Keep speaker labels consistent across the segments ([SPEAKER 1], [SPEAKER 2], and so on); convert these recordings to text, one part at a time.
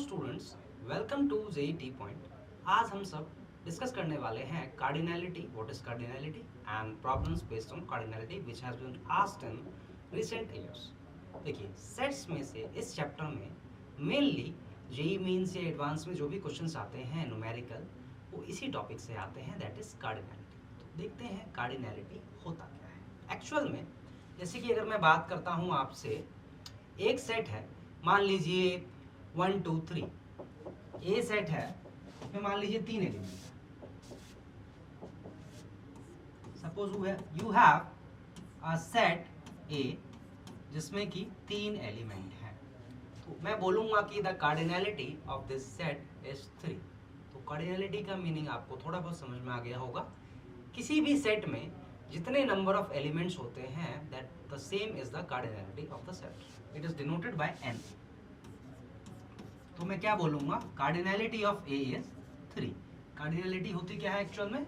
[SPEAKER 1] Students, welcome to JET point. आज हम सब डिस्कस करने वाले हैं cardinality, what is cardinality and problems based on cardinality which has been asked in recent years. देखिए, sets में से इस चैप्टर में मेनली जेईई मेंस या एडवांस में जो भी क्वेश्चंस आते हैं न्यूमेरिकल, वो इसी टॉपिक से आते हैं, दैट इज कार्डिनैलिटी। तो देखते हैं कार्डिनैलिटी होता क्या है एक्चुअल में। जैसे कि अगर मैं बात करता हूँ आपसे, एक सेट है, मान लीजिए 1 2 3, ए सेट है, इसमें मान लीजिए 3 एलिमेंट है। Suppose you have a set ए जिसमें कि 3 एलिमेंट हैं, तो मैं बोलूंगा कि the cardinality of this set is 3। तो कार्डिनैलिटी का मीनिंग आपको थोड़ा बहुत समझ में आ गया होगा। किसी भी सेट में जितने नंबर ऑफ एलिमेंट्स होते हैं, that the same is the cardinality of the set. It is denoted by n। तो मैं क्या बोलूंगा, cardinality of A is 3। Cardinality होती क्या है एक्चुअल में,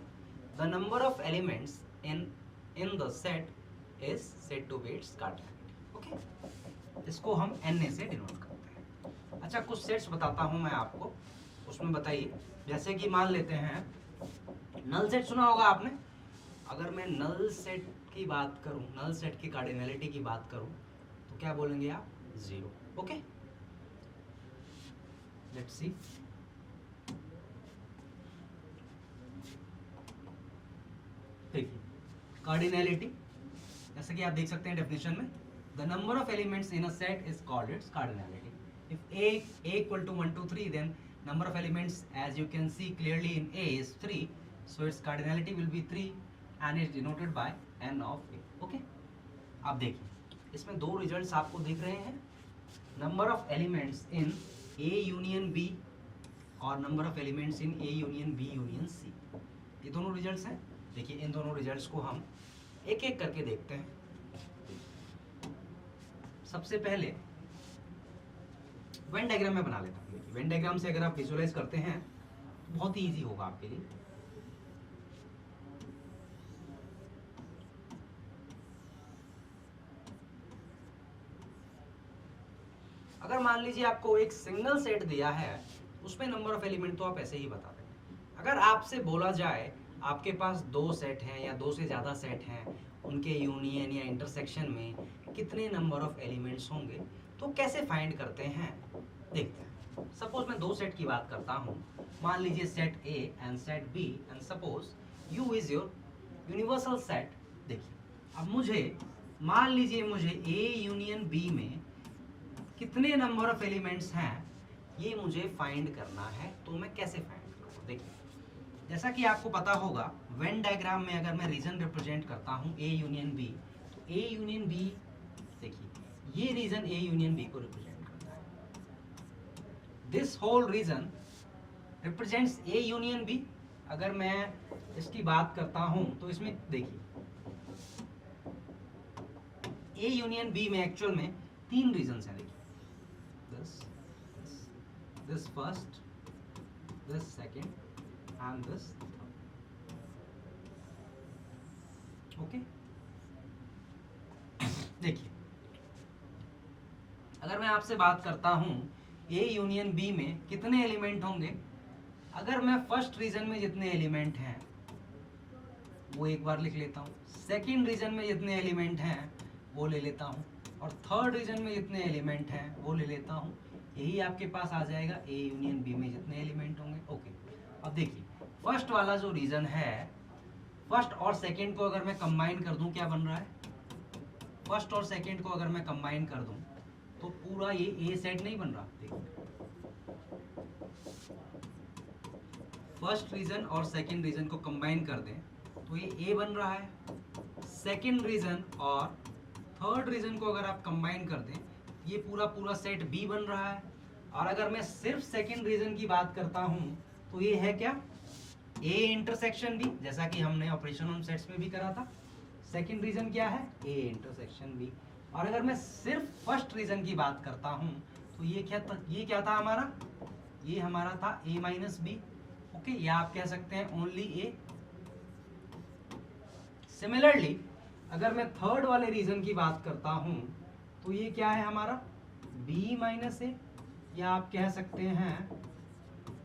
[SPEAKER 1] the number of elements in the set is said to be its cardinality. Okay, इसको हम n से डिनोट करते हैं। अच्छा, कुछ सेट्स बताता हूं मैं आपको, उसमें बताइए। जैसे कि मान लेते हैं नल सेट, सुना होगा आपने। अगर मैं नल सेट की बात करूं, नल सेट की कार्डिनैलिटी की बात करूं, तो क्या बोलेंगे आप, 0। Okay, let's see. देखिए, कार्डिनैलिटी जैसे कि आप देख सकते हैं डेफिनेशन में, the number of elements in a set is called its cardinality. If a equal to 1 2 3, then number of elements as you can see clearly in a is 3, so its cardinality will be 3 and is denoted by n of a. Okay, आप देखिए, इसमें दो results आपको दिख रहे हैं, number of elements in a union b और number of elements in a union b union c। ये दोनों रिजल्ट्स हैं। देखिए, इन दोनों रिजल्ट्स को हम एक एक करके देखते हैं। सबसे पहले वेन डायग्राम में बना लेता हूँ। वेन डायग्राम से अगर आप विजुअलाइज करते हैं तो बहुत ही ईजी होगा आपके लिए। अगर मान लीजिए आपको एक सिंगल सेट दिया है, उसमें नंबर ऑफ एलिमेंट तो आप ऐसे ही बता दें। अगर आपसे बोला जाए आपके पास 2 सेट हैं या 2 से ज़्यादा सेट हैं, उनके यूनियन या इंटरसेक्शन में कितने नंबर ऑफ एलिमेंट्स होंगे, तो कैसे फाइंड करते हैं देखते हैं। सपोज मैं 2 सेट की बात करता हूँ, मान लीजिए set A and set B, and suppose U is your universal set. देखिए, अब मुझे मान लीजिए मुझे ए यूनियन बी में कितने नंबर ऑफ एलिमेंट्स हैं, ये मुझे फाइंड करना है। तो मैं कैसे फाइंड करूँगा, देखिए, जैसा कि आपको पता होगा, वेन डायग्राम में अगर मैं रीजन रिप्रेजेंट करता हूँ ए यूनियन बी, तो ए यूनियन बी, देखिए ये रीजन ए यूनियन बी को रिप्रेजेंट करता है। This whole region represents A union B. अगर मैं इसकी बात करता हूं तो इसमें देखिए, ए यूनियन बी में एक्चुअल में 3 रीजन्स हैं। देखिए, this first, this second and this third. Okay, देखिए, अगर मैं आपसे बात करता हूं ए यूनियन बी में कितने एलिमेंट होंगे, अगर मैं फर्स्ट रीजन में जितने एलिमेंट हैं वो एक बार लिख लेता हूँ, सेकेंड रीजन में जितने एलिमेंट हैं वो ले लेता हूँ, और थर्ड रीजन में जितने एलिमेंट हैं वो ले लेता हूँ, यही आपके पास आ जाएगा ए यूनियन बी में जितने एलिमेंट होंगे। ओके, अब देखिए, फर्स्ट वाला जो रीजन है, फर्स्ट और सेकेंड को अगर मैं कंबाइन कर दूं, क्या बन रहा है, फर्स्ट और सेकेंड को अगर मैं कंबाइन कर दूं तो पूरा ये ए सेट नहीं बन रहा। देखिए, फर्स्ट रीजन और सेकेंड रीजन को कंबाइन कर दें तो ये ए बन रहा है। सेकेंड रीजन और थर्ड रीजन को अगर आप कंबाइन कर दें, ये पूरा सेट बी बन रहा है। और अगर मैं सिर्फ सेकेंड रीजन की बात करता हूं तो ये है क्या, ए इंटरसेक्शन बी, जैसा कि हमने ऑपरेशन ऑन सेट्स में भी करा था। सेकेंड रीजन क्या है, ए इंटरसेक्शन बी। और अगर मैं सिर्फ फर्स्ट रीजन की बात करता हूं तो ये क्या था हमारा, ये हमारा था ए माइनस बी। ओके, या आप कह सकते हैं ओनली ए। सिमिलरली अगर मैं थर्ड वाले रीजन की बात करता हूं तो ये क्या है हमारा, b माइनस ए, या आप कह सकते हैं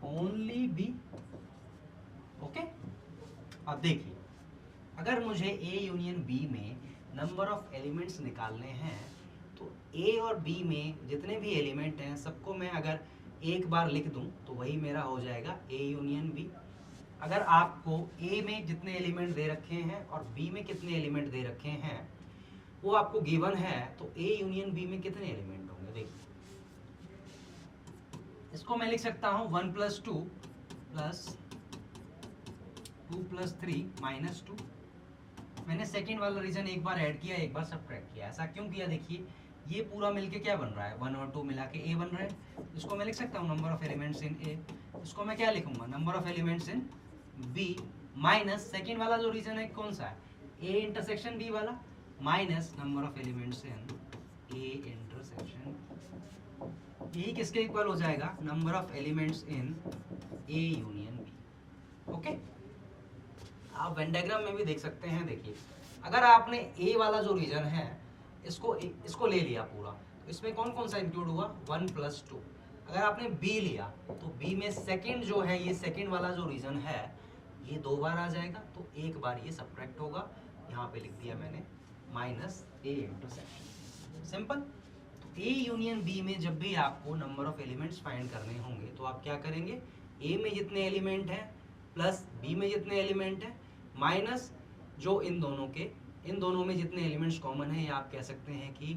[SPEAKER 1] ओनली बी। ओके, अब देखिए, अगर मुझे ए यूनियन बी में नंबर ऑफ एलिमेंट्स निकालने हैं तो ए और बी में जितने भी एलिमेंट हैं सबको मैं अगर एक बार लिख दूं तो वही मेरा हो जाएगा ए यूनियन बी। अगर आपको ए में जितने एलिमेंट दे रखे हैं और बी में कितने एलिमेंट दे रखे हैं वो आपको गिवन है, तो ए यूनियन बी में कितने एलिमेंट होंगे देखिए, इसको मैं लिख सकता हूं 1 + 2 + 2 + 3 - 2। मैंने सेकेंड वाला रीजन एक बार ऐड किया, एक बार सब्ट्रैक्ट किया। ऐसा क्यों किया देखिए, ये पूरा मिलके क्या बन रहा है, 1 और 2 मिला के ए बन रहा है। इसको मैं लिख सकता हूँ number of elements in A. इसको मैं क्या लिखूंगा, number of elements in B minus second वाला जो रीजन है कौन सा है, ए इंटरसेक्शन बी वाला, minus number of elements in A intersection. यही किसके इक्वल हो जाएगा, number of elements in A union B. Okay, आप वेन डायग्राम में भी देख सकते हैं। देखिए, अगर आपने ए वाला जो रीजन है इसको ले लिया पूरा, तो इसमें कौन कौन सा इंक्लूड हुआ, 1 + 2। अगर आपने बी लिया तो बी में सेकंड जो है, ये सेकंड वाला जो रीजन है ये 2 बार आ जाएगा, तो एक बार ये सब्ट्रैक्ट होगा। यहाँ पे लिख दिया मैंने minus A intersection. Simple. A union B में जब भी आपको नंबर ऑफ एलिमेंट्स फाइंड करने होंगे तो आप क्या करेंगे, ए में जितने एलिमेंट हैं प्लस बी में जितने एलिमेंट हैं माइनस जो इन दोनों में जितने एलिमेंट्स कॉमन हैं, या आप कह सकते हैं कि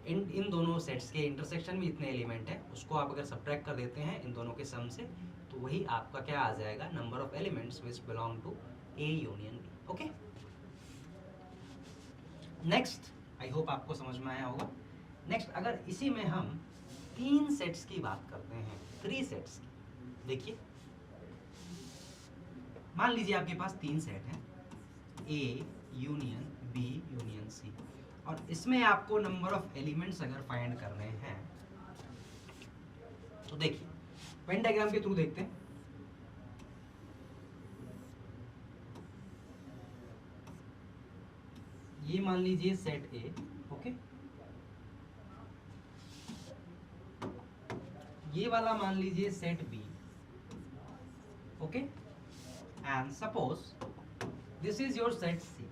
[SPEAKER 1] इन दोनों सेट्स के इंटरसेक्शन में जितने एलिमेंट हैं उसको आप अगर सब्ट्रैक्ट कर देते हैं इन दोनों के सम से, तो वही आपका क्या आ जाएगा, number of elements which belong to A union B. Okay, next, I hope आपको समझ में आया होगा। नेक्स्ट, अगर इसी में हम 3 सेट्स की बात करते हैं, 3 सेट्स की, देखिए मान लीजिए आपके पास 3 सेट हैं, A union B union C, और इसमें आपको नंबर ऑफ एलिमेंट्स अगर फाइंड करने हैं तो देखिए वेन डायग्राम के थ्रू देखते हैं। ये मान लीजिए सेट ए। ओके, ये वाला मान लीजिए set B. Okay, and suppose this is your set C.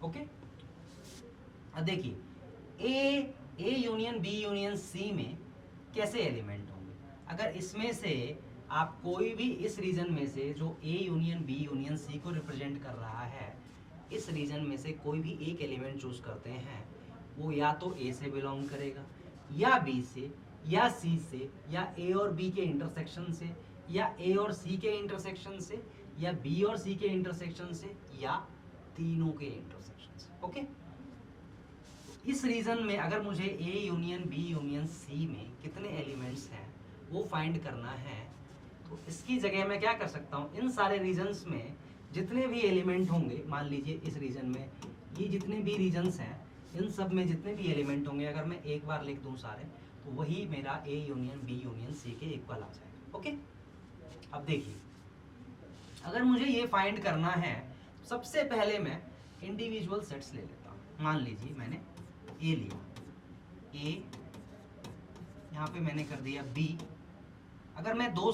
[SPEAKER 1] Okay, अब देखिए A union B union C में कैसे एलिमेंट होंगे। अगर इसमें से आप कोई भी इस रीजन में से जो A union B union C को रिप्रेजेंट कर रहा है, इस रीजन में से कोई भी एक एलिमेंट चूज करते हैं, वो या तो ए से बिलोंग करेगा, या बी से, या सी से, या ए और बी के इंटरसेक्शन से, या ए और सी के इंटरसेक्शन से, या बी और सी के इंटरसेक्शन से, या तीनों के इंटरसेक्शन से। ओके, इस रीजन में अगर मुझे A union B union C में कितने एलिमेंट्स हैं वो फाइंड करना है, तो इसकी जगह मैं क्या कर सकता हूँ, इन सारे रीजन्स में जितने भी एलिमेंट होंगे, मान लीजिए इस रीजन में ये जितने भी रीजन्स हैं, इन सब में जितने भी एलिमेंट होंगे अगर मैं एक बार लिख दूं सारे, तो वही मेरा A union B union C के इक्वल आ जाएगा। ओके, अब देखिए, अगर मुझे ये फाइंड करना है, सबसे पहले मैं इंडिविजुअल सेट्स ले लेता हूँ। मान लीजिए मैंने ए लिया, ए यहाँ पे मैंने कर दिया बी। अगर मैं दो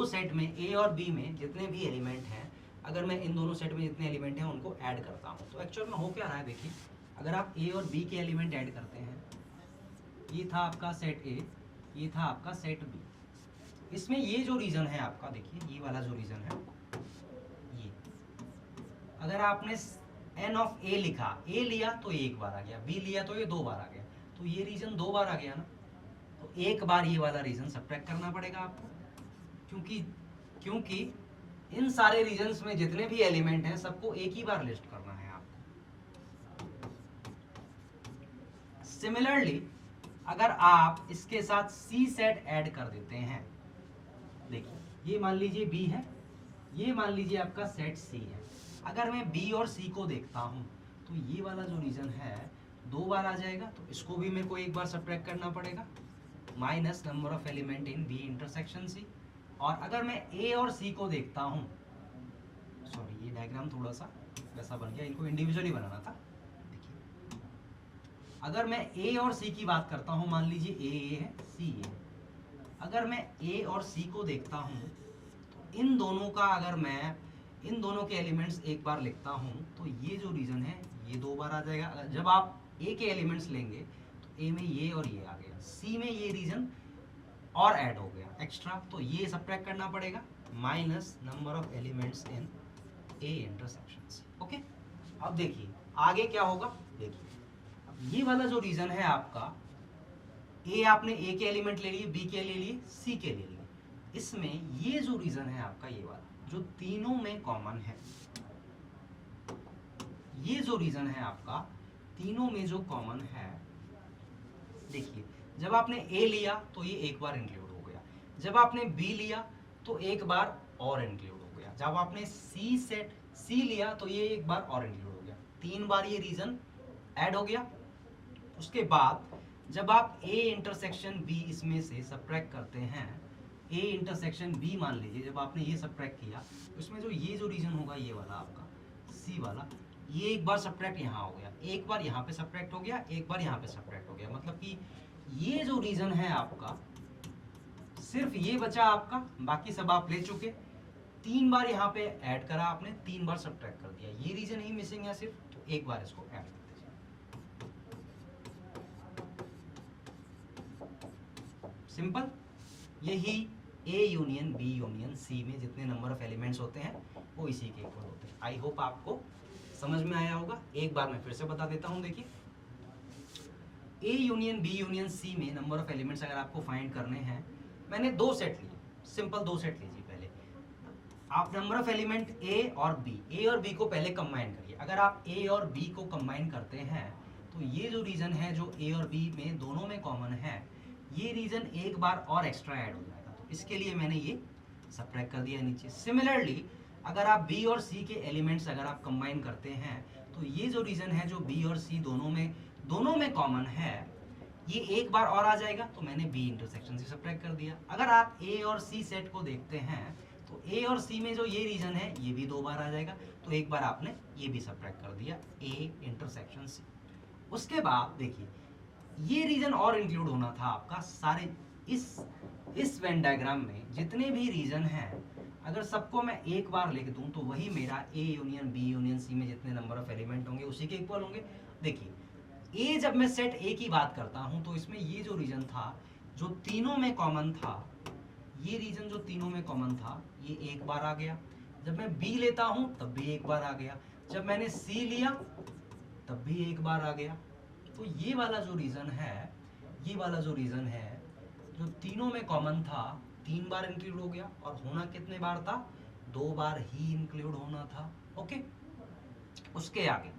[SPEAKER 1] सेट में ए और बी में जितने भी एलिमेंट हैं, अगर मैं इन दोनों सेट में जितने एलिमेंट हैं उनको ऐड करता हूँ, तो एक्चुअल में हो क्या रहा है देखिए, अगर आप ए और बी के एलिमेंट ऐड करते हैं, ये था आपका सेट ए, ये था आपका सेट बी, इसमें ये जो रीजन है आपका, देखिए ये वाला जो रीजन है, ये अगर आपने एन ऑफ ए लिखा, ए लिया तो एक बार आ गया, बी लिया तो ये 2 बार आ गया, तो ये रीजन 2 बार आ गया ना, तो एक बार ये वाला रीजन सब्ट्रैक्ट करना पड़ेगा आपको, क्योंकि इन सारे रीजन्स में जितने भी एलिमेंट हैं सबको एक ही बार लिस्ट करना है आपको। सिमिलरली अगर आप इसके साथ सी सेट ऐड कर देते हैं, देखिए ये मान लीजिए बी है, ये मान लीजिए आपका सेट सी है, अगर मैं बी और सी को देखता हूं तो ये वाला जो रीजन है 2 बार आ जाएगा, तो इसको भी मेरे को एक बार सब्ट्रैक्ट करना पड़ेगा, minus number of element in B intersection C. और अगर मैं ए और सी को देखता हूं, सॉरी ये डायग्राम थोड़ा सा वैसा बन गया, इनको इंडिविजुअली बनाना था। देखिए अगर मैं ए और सी की बात करता हूं, मान लीजिए ए है सी है, अगर मैं ए और सी को देखता हूं तो इन दोनों का अगर मैं इन दोनों के एलिमेंट्स एक बार लिखता हूं तो ये जो रीजन है ये 2 बार आ जाएगा। जब आप ए के एलिमेंट्स लेंगे तो ए में ये और ये आ गया, सी में ये रीजन और ऐड हो गया एक्स्ट्रा, तो ये सब्ट्रैक्ट करना पड़ेगा minus number of elements in A intersection C. Okay, अब देखिए आगे क्या होगा। देखिए ये वाला जो रीजन है आपका, ए आपने ए के एलिमेंट ले लिए, बी के ले लिए, सी के ले लिए, इसमें ये जो रीजन है आपका ये वाला जो तीनों में कॉमन है, ये जो रीजन है आपका तीनों में जो कॉमन है, देखिए जब आपने ए लिया तो ये एक बार इंक्लूड हो गया, जब आपने बी लिया तो एक बार और इंक्लूड हो गया, जब आपने सी लिया तो ये एक बार और इंक्लूड हो गया, 3 बार ये रीजन ऐड हो गया। उसके बाद जब आप ए इंटरसेक्शन बी इसमें से सब्ट्रैक्ट करते हैं, ए इंटरसेक्शन बी मान लीजिए जब आपने ये सब्ट्रैक्ट किया तो इसमें जो ये जो रीजन होगा ये वाला आपका सी वाला, ये एक बार सब्ट्रैक्ट यहाँ हो गया, एक बार यहाँ पे सब्ट्रैक्ट हो गया, एक बार यहाँ पे सब्ट्रैक्ट हो गया, मतलब कि ये जो रीजन है आपका सिर्फ ये बचा आपका, बाकी सब आप ले चुके। 3 बार यहाँ पे ऐड करा आपने, 3 बार सब्ट्रैक्ट कर दिया, ये रीजन ही मिसिंग है सिर्फ, तो एक बार इसको ऐड कर दीजिए। सिंपल, यही A union B union C में जितने नंबर ऑफ एलिमेंट्स होते हैं वो इसी के इक्वल होते हैं। आई होप आपको समझ में आया होगा। एक बार मैं फिर से बता देता हूं, देखिए A union B union C में नंबर ऑफ एलिमेंट्स अगर आपको फाइंड करने हैं, मैंने 2 सेट लिए, सिंपल 2 सेट लीजिए। पहले आप नंबर ऑफ एलिमेंट ए और बी को पहले कंबाइन करिए। अगर आप ए और बी को कंबाइन करते हैं तो ये जो रीजन है जो ए और बी में दोनों में कॉमन है, ये रीजन एक बार और एक्स्ट्रा ऐड हो जाएगा, तो इसके लिए मैंने ये सब्ट्रैक्ट कर दिया नीचे। सिमिलरली अगर आप बी और सी के एलिमेंट्स अगर आप कंबाइन करते हैं तो ये जो रीजन है जो बी और सी दोनों में कॉमन है, ये एक बार और आ जाएगा, तो मैंने बी इंटरसेक्शन से सब्ट्रैक्ट कर दिया। अगर आप ए और सी सेट को देखते हैं तो ए और सी में जो ये रीजन है ये भी 2 बार आ जाएगा, तो एक बार आपने ये भी सब्ट्रैक्ट कर दिया, ए इंटरसेक्शन सी। उसके बाद देखिए ये रीजन और इंक्लूड होना था आपका सारे इस वेन डायग्राम में जितने भी रीजन हैं, अगर सबको मैं एक बार लिख दूं तो वही मेरा A union B union C में जितने नंबर ऑफ एलिमेंट होंगे उसी के इक्वल होंगे। देखिए ए जब मैं सेट ए की बात करता हूं तो इसमें ये जो रीजन था जो तीनों में कॉमन था, ये रीजन जो तीनों में कॉमन था ये एक बार आ गया। जब मैं बी लेता हूं तब भी एक बार आ गया, जब मैंने सी लिया तब भी एक बार आ गया। तो ये वाला जो रीजन है जो तीनों में कॉमन था 3 बार इंक्लूड हो गया, और होना कितने बार था, 2 बार ही इंक्लूड होना था। ओके, उसके आगे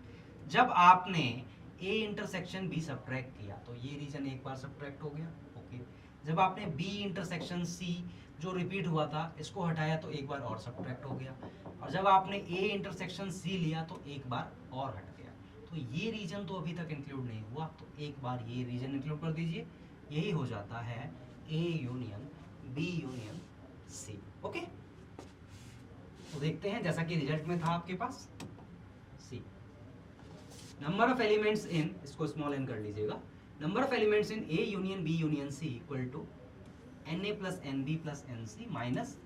[SPEAKER 1] जब आपने ए इंटरसेक्शन बी सब्ट्रैक्ट किया तो ये रीजन एक बार सब्ट्रैक्ट हो गया। ओके, जब आपने बी इंटरसेक्शन सी जो रिपीट हुआ था इसको हटाया तो एक बार और सब्ट्रैक्ट हो गया, और जब आपने ए इंटरसेक्शन सी लिया तो एक बार और हट गया। तो ये रीजन तो अभी तक इंक्लूड नहीं हुआ, तो एक बार ये रीजन इंक्लूड कर दीजिए, यही हो जाता है A union B union C. Okay, तो देखते हैं जैसा कि रिजल्ट में था आपके पास C. Number of elements in, इसको स्मॉल एन कर लीजिएगा, number of elements in A union B union C equal to n A plus n B plus n C minus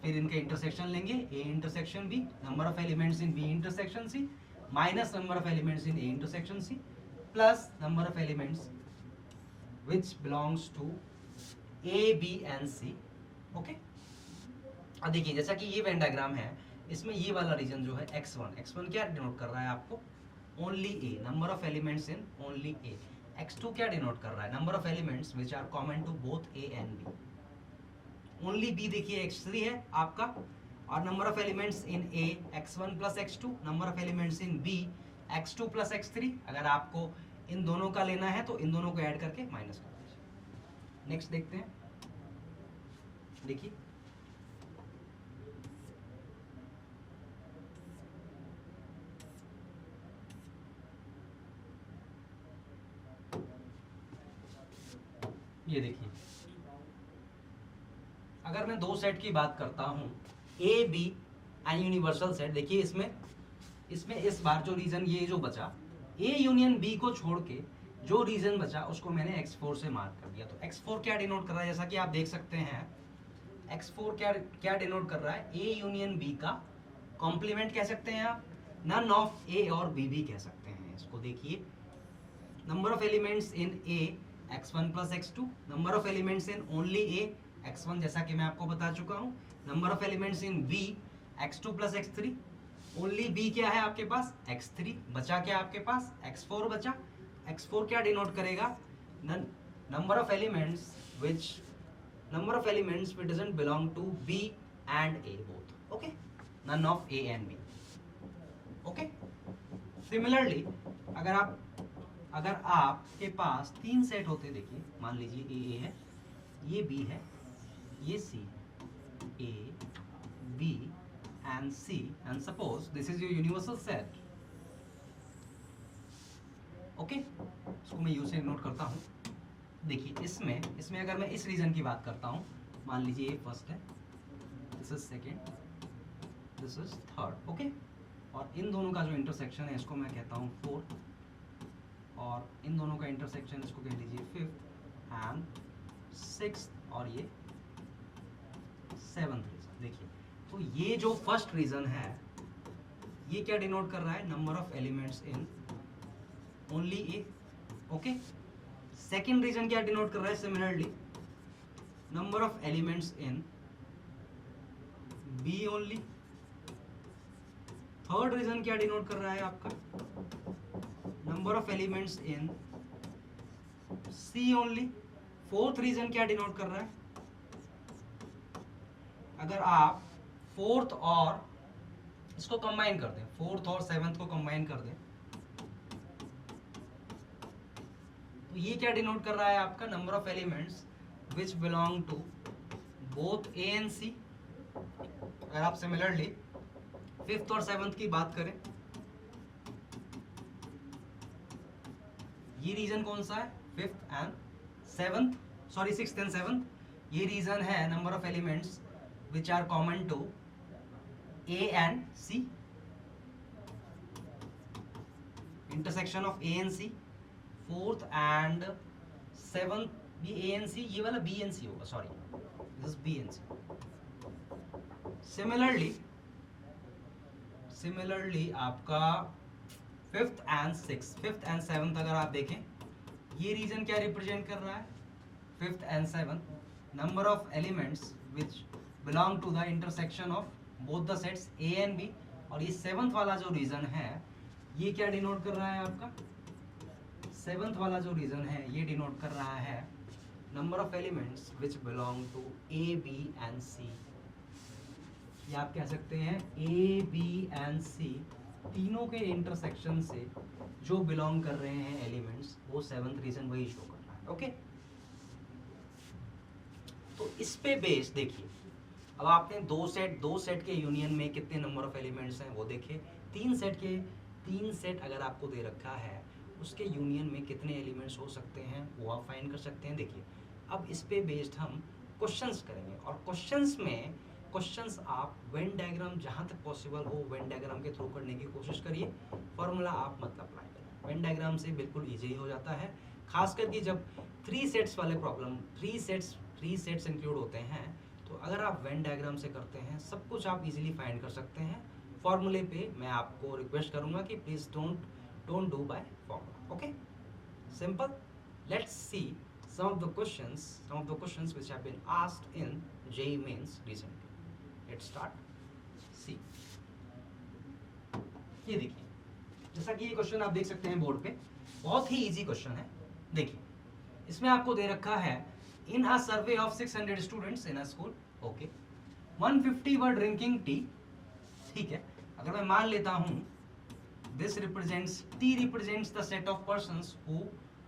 [SPEAKER 1] फिर इनका इंटरसेक्शन लेंगे, A intersection B, number of elements in B intersection C minus number of elements in A intersection C plus number of elements which belongs to A, B and C। Okay, अब देखिए जैसा कि ये Venn diagram है, इसमें ये वाला reason जो है x1 क्या डिनोट कर रहा है आपको, only A, number of elements in only A. x2 क्या डिनोट कर रहा है, number of elements which are common to both A and B. Only B देखिए x3 है आपका, और number of elements in A x1 plus x2, number of elements in B x2 plus x3। अगर आपको इन दोनों का लेना है तो इन दोनों को ऐड करके माइनस कर दीजिए। नेक्स्ट देखते हैं, देखिए ये देखिए अगर मैं 2 सेट की बात करता हूं A B and universal set, देखिए इसमें इस बार जो रीजन ये जो बचा ए यूनियन बी को छोड़ के जो रीजन बचा उसको मैंने x4 से मार्क कर दिया। तो x4 क्या डिनोट कर रहा है, जैसा कि आप देख सकते हैं x4 क्या क्या डिनोट कर रहा है, ए यूनियन बी का कॉम्प्लीमेंट कह सकते हैं आप, नन ऑफ ए और बी भी कह सकते हैं इसको। देखिए number of elements in A x1 plus x2, number of elements in only A x1 जैसा कि मैं आपको बता चुका हूँ, number of elements in B x2 plus x3, only B क्या है आपके पास x3, बचा क्या आपके पास x4 बचा। x4 क्या डिनोट करेगा, number of elements which doesn't belong to B and A both, okay, none of A and B, okay. Similarly अगर आपके पास 3 सेट होते, देखिए मान लीजिए ए है, ये बी है, ये सी है, A B and C, and suppose this is your universal set, okay. इसको मैं यू से नोट करता हूँ। देखिए इसमें अगर मैं इस रीजन की बात करता हूँ, मान लीजिए ये फर्स्ट है, this is second, this is third, okay. और इन दोनों का जो इंटरसेक्शन है इसको मैं कहता हूँ फोर्थ, और इन दोनों का इंटरसेक्शन इसको कह लीजिए फिफ्थ एंड सिक्स्थ, और ये सेवंथ रीजन। देखिए तो ये जो फर्स्ट रीजन है ये क्या डिनोट कर रहा है, number of elements in only A, okay. Second region क्या डिनोट कर रहा है, similarly number of elements in B only. Third region क्या डिनोट कर रहा है आपका, number of elements in C only. Fourth region क्या डिनोट कर रहा है, अगर आप फोर्थ और इसको कंबाइन कर दें, फोर्थ और सेवंथ को कंबाइन कर दें, तो ये क्या डिनोट कर रहा है आपका, number of elements which belong to both A and C. अगर आप सिमिलरली फिफ्थ और सेवंथ की बात करें, ये रीजन कौन सा है, fifth and seventh, sorry sixth and seventh, ये रीजन है number of elements which are common to A and C, intersection of A and C. Fourth and seventh भी ए एंड सी, ये वाला बी एंड सी होगा, sorry this is B and C. Similarly आपका fifth and six, fifth and seventh अगर आप देखें, ये reason क्या रिप्रेजेंट कर रहा है, fifth and seventh, number of elements which belong to the intersection of both the sets A and B. और ये सेवंथ वाला जो रीजन है ये क्या डिनोट कर रहा है आपका, सेवंथ वाला जो रीजन है ये डिनोट कर रहा है number of elements which belong to A B and C. या आप कह सकते हैं ए बी एंड सी तीनों के इंटरसेक्शन से जो बिलोंग कर रहे हैं एलिमेंट्स, वो सेवंथ रीजन वही शो कर रहा है, ओके। तो इस पे बेस देखिए, अब आपने दो सेट के यूनियन में कितने नंबर ऑफ एलिमेंट्स हैं वो देखिए, तीन सेट अगर आपको दे रखा है उसके यूनियन में कितने एलिमेंट्स हो सकते हैं वो आप फाइंड कर सकते हैं। देखिए अब इस पे बेस्ड हम क्वेश्चंस करेंगे, और क्वेश्चंस आप वेन डायग्राम जहाँ तक पॉसिबल हो वेन डायग्राम के थ्रू करने की कोशिश करिए, फॉर्मूला आप मत अप्लाई करें, वेन डायग्राम से बिल्कुल ईजी हो जाता है। खास करके जब 3 सेट्स वाले प्रॉब्लम, 3 सेट्स इंक्लूड होते हैं, तो अगर आप वेन डायग्राम से करते हैं सब कुछ आप इजीली फाइंड कर सकते हैं। फॉर्मूले पे मैं आपको रिक्वेस्ट करूंगा कि please don't do by formula, okay, simple. Let's see some of the questions which have been asked in JEE Mains recently. Let's start. See, ये देखिए, जैसा कि ये क्वेश्चन आप देख सकते हैं बोर्ड पे, बहुत ही इजी क्वेश्चन है। देखिए इसमें आपको दे रखा है, in a survey of 600 students in a school, okay, 150 were drinking tea. ठीक है, अगर मैं मान लेता हूं this represents, T represents the set of persons who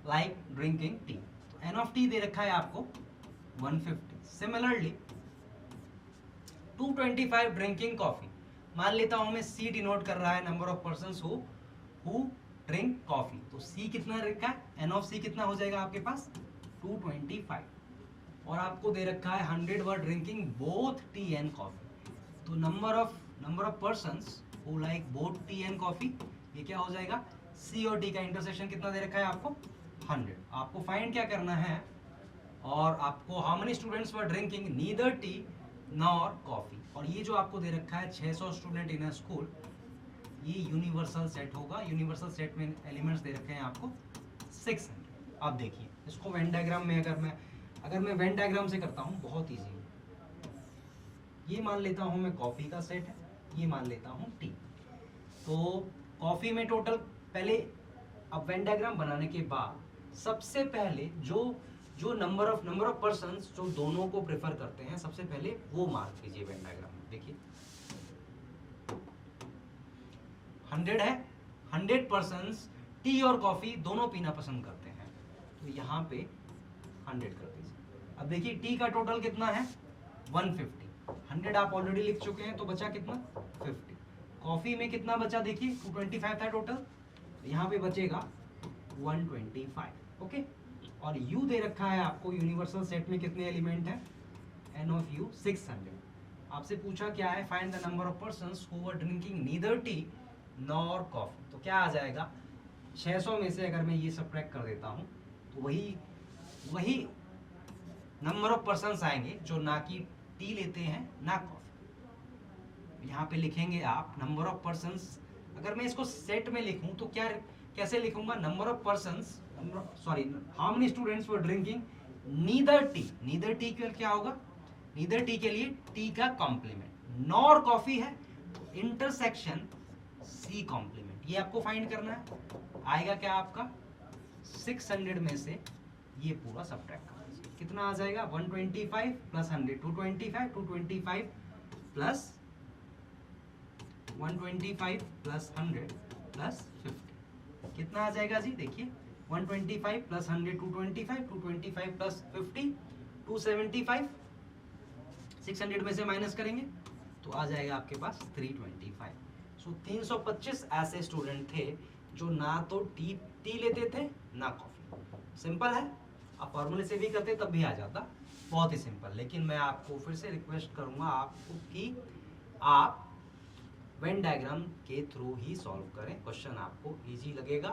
[SPEAKER 1] like drinking tea, तो एन ऑफ टी दे रखा है आपको 150। सिमिलरली 225 ड्रिंकिंग कॉफी, मान लेता हूं मैं सी डिनोट कर रहा है number of persons who drink coffee, तो सी कितना रखा है, एन ऑफ सी कितना हो जाएगा आपके पास 225। और आपको दे रखा है 100 were drinking both tea and coffee, तो number of persons who like both tea and coffee, ये क्या हो जाएगा सी और डी का इंटरसेक्शन कितना दे रखा है आपको 100। आपको फाइंड क्या करना है, और आपको how many students were drinking neither T nor coffee, और ये जो आपको दे रखा है 600 स्टूडेंट इन अ स्कूल, ये यूनिवर्सल सेट होगा। यूनिवर्सल सेट में एलिमेंट्स दे रखे हैं आपको 600। अब देखिए इसको वेन डायग्राम में अगर मैं वेन डायग्राम से करता हूँ, बहुत ईजी है। ये मान लेता हूँ मैं कॉफी का सेट है, ये मान लेता हूँ टी। तो कॉफी में टोटल पहले, अब वेन डायग्राम बनाने के बाद सबसे पहले जो नंबर ऑफ पर्सन्स जो दोनों को प्रेफर करते हैं, सबसे पहले वो मार्क कीजिए वेन डायग्राम में। देखिए 100 है, 100 पर्सन्स टी और कॉफी दोनों पीना पसंद करते हैं, तो यहाँ पे 100 कर दीजिए। अब देखिए टी का टोटल कितना है 150, 100 आप ऑलरेडी लिख चुके हैं, तो बचा कितना 50। कॉफी में कितना बचा देखिए 225 था टोटल, तो यहाँ पे बचेगा 125। ओके, और U दे रखा है आपको यूनिवर्सल सेट में कितने एलिमेंट हैं, N ऑफ U 600। आपसे पूछा क्या है, find the number of persons who were drinking neither T nor coffee. तो क्या आ जाएगा 600 में से अगर मैं ये सब्ट्रैक्ट कर देता हूँ, तो वही नंबर ऑफ पर्सन्स आएंगे जो ना कि टी लेते हैं ना कॉफी। यहाँ पे लिखेंगे आप नंबर ऑफ पर्सन्स। अगर मैं इसको सेट में लिखूं तो कैसे लिखूंगा, number of persons, how many students were drinking neither T. Neither T के क्या होगा, नीदर टी के लिए टी का कॉम्प्लीमेंट, नॉर कॉफी है तो इंटरसेक्शन सी कॉम्प्लीमेंट। ये आपको फाइंड करना है। आएगा क्या आपका 600 में से ये पूरा सब्ट्रैक्ट कर दीजिए, कितना आ जाएगा 125 प्लस 100 225 प्लस 125 प्लस 100 प्लस 50 कितना आ जाएगा जी, देखिए 125 प्लस 100 225 प्लस 50 275, 600 में से माइनस करेंगे तो आ जाएगा आपके पास 325। सो 325 ऐसे स्टूडेंट थे जो ना तो टी लेते थे ना कॉफी। सिंपल है, आप फॉर्मूले से भी करते तब भी आ जाता, बहुत ही सिंपल। लेकिन मैं आपको फिर से रिक्वेस्ट करूंगा आपको कि आप वेन डायग्राम के थ्रू ही सॉल्व करें, क्वेश्चन आपको इजी लगेगा।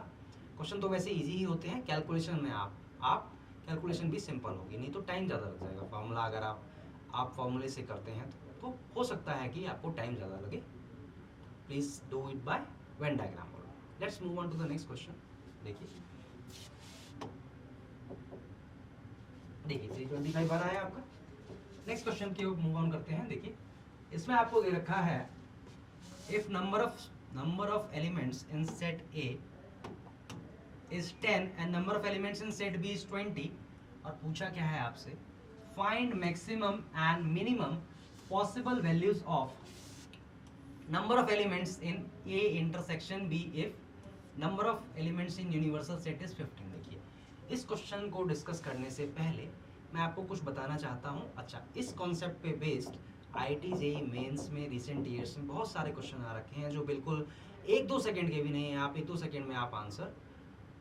[SPEAKER 1] क्वेश्चन तो वैसे इजी ही होते हैं, कैलकुलेशन में आप कैलकुलेशन भी सिंपल होगी, नहीं तो टाइम ज़्यादा लग जाएगा। फॉर्मूला अगर आप फॉर्मूले से करते हैं तो हो सकता है कि आपको टाइम ज़्यादा लगे। Please do it by Venn diagram. Let's move on to the next question. देखिए 325 बना है आपका। नेक्स्ट क्वेश्चन की मूव ऑन करते हैं। देखिए इसमें आपको दे रखा है if number of elements in set A is 10 and number of elements in set B is 20, और पूछा क्या है आपसे, find maximum and minimum possible values of number of elements in A intersection B if number of elements in universal set is 15। देखिए इस question को discuss करने से पहले मैं आपको कुछ बताना चाहता हूँ। अच्छा, इस कॉन्सेप्ट पे बेस्ड IIT JEE मेंस में रिसेंट ईयर्स में बहुत सारे क्वेश्चन आ रखे हैं जो बिल्कुल 1-2 सेकंड के भी नहीं है, आप 1-2 सेकंड में आप आंसर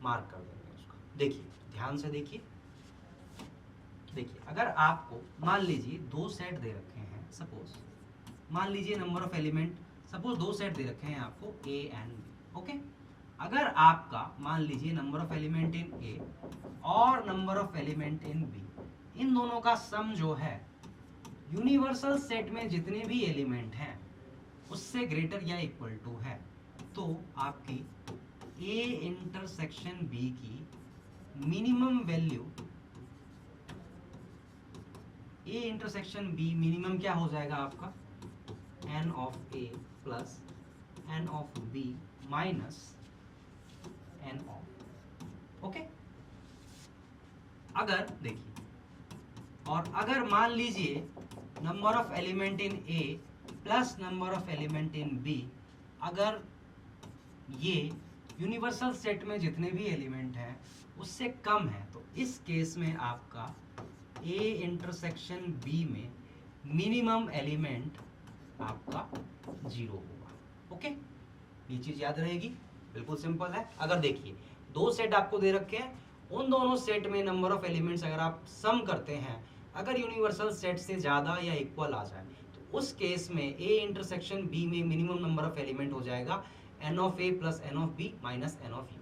[SPEAKER 1] मार्क कर देंगे उसका। देखिए ध्यान से देखिए अगर आपको मान लीजिए 2 सेट दे रखे हैं, सपोज मान लीजिए number of element, suppose 2 set दे रखे हैं आपको A एंड B। ओके, अगर आपका मान लीजिए number of element in A और number of element in B, इन दोनों का सम जो है यूनिवर्सल सेट में जितने भी एलिमेंट हैं उससे ग्रेटर या इक्वल टू है, तो आपकी A इंटरसेक्शन B की minimum value, A intersection B minimum क्या हो जाएगा आपका N of A plus N of B minus N of. Okay, अगर देखिए, और अगर मान लीजिए number of element in A plus number of element in B, अगर ये यूनिवर्सल सेट में जितने भी एलिमेंट हैं उससे कम है, तो इस केस में आपका A इंटरसेक्शन B में मिनिमम एलिमेंट आपका 0 होगा। ओके, ये चीज याद रहेगी, बिल्कुल सिंपल है। अगर देखिए 2 सेट आपको दे रखे हैं, उन दोनों सेट में नंबर ऑफ एलिमेंट्स अगर आप सम करते हैं, अगर यूनिवर्सल सेट से ज़्यादा या इक्वल आ जाए, तो उस केस में A इंटरसेक्शन B में मिनिमम नंबर ऑफ एलिमेंट हो जाएगा n of A plus n of B minus n of U.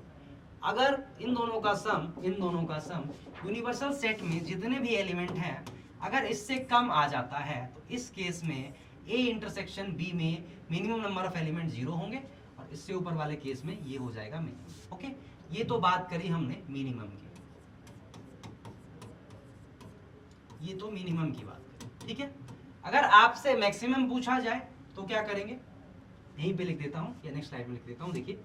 [SPEAKER 1] अगर इन दोनों का सम यूनिवर्सल सेट में जितने भी एलिमेंट हैं अगर इससे कम आ जाता है तो इस केस में ए इंटरसेक्शन बी में मिनिमम नंबर ऑफ एलिमेंट 0 होंगे और इससे ऊपर वाले केस में ये हो जाएगा मिनिमम। ओके, ये तो बात करी हमने मिनिमम की, ये तो मिनिमम की बात करी, ठीक है। अगर आपसे मैक्सिमम पूछा जाए तो क्या करेंगे, यहीं पे लिख देता हूं या नेक्स्ट स्लाइड में लिख देता हूं। देखिए,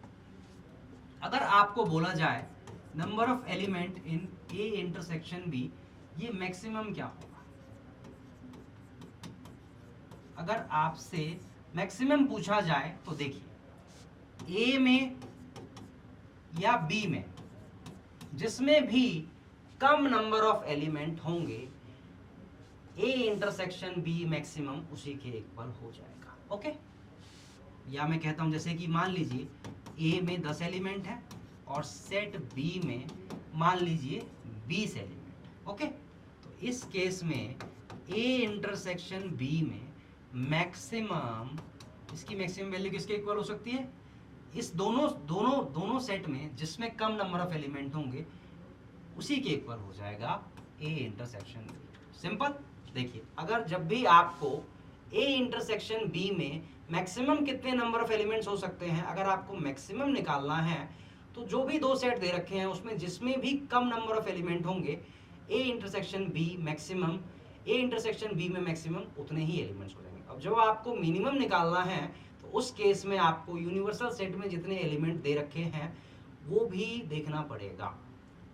[SPEAKER 1] अगर आपको बोला जाए number of element in A intersection B, ये मैक्सिमम क्या होगा। अगर आपसे मैक्सिमम पूछा जाए तो देखिए, ए में या बी में जिसमें भी कम नंबर ऑफ एलिमेंट होंगे ए इंटरसेक्शन बी मैक्सिमम उसी के इक्वल हो जाएगा। ओके, या मैं कहता हूं जैसे कि मान लीजिए ए में 10 एलिमेंट है और सेट बी में मान लीजिए 20 एलिमेंट। ओके, तो इस केस में ए इंटरसेक्शन बी में मैक्सिमम, इसकी मैक्सिमम वैल्यू किसके इक्वल हो सकती है, इस दोनों सेट में जिसमें कम नंबर ऑफ एलिमेंट होंगे उसी के इक्वल हो जाएगा ए इंटरसेक्शन बी। सिंपल। देखिए, अगर जब भी आपको ए इंटरसेक्शन बी में मैक्सिमम कितने नंबर ऑफ एलिमेंट्स हो सकते हैं, अगर आपको मैक्सिमम निकालना है तो जो भी दो सेट दे रखे हैं उसमें जिसमें भी कम नंबर ऑफ एलिमेंट होंगे A intersection B maximum, A intersection B में मैक्सिमम उतने ही एलिमेंट्स हो जाएंगे। अब जब आपको मिनिमम निकालना है तो उस केस में आपको यूनिवर्सल सेट में जितने एलिमेंट दे रखे हैं वो भी देखना पड़ेगा।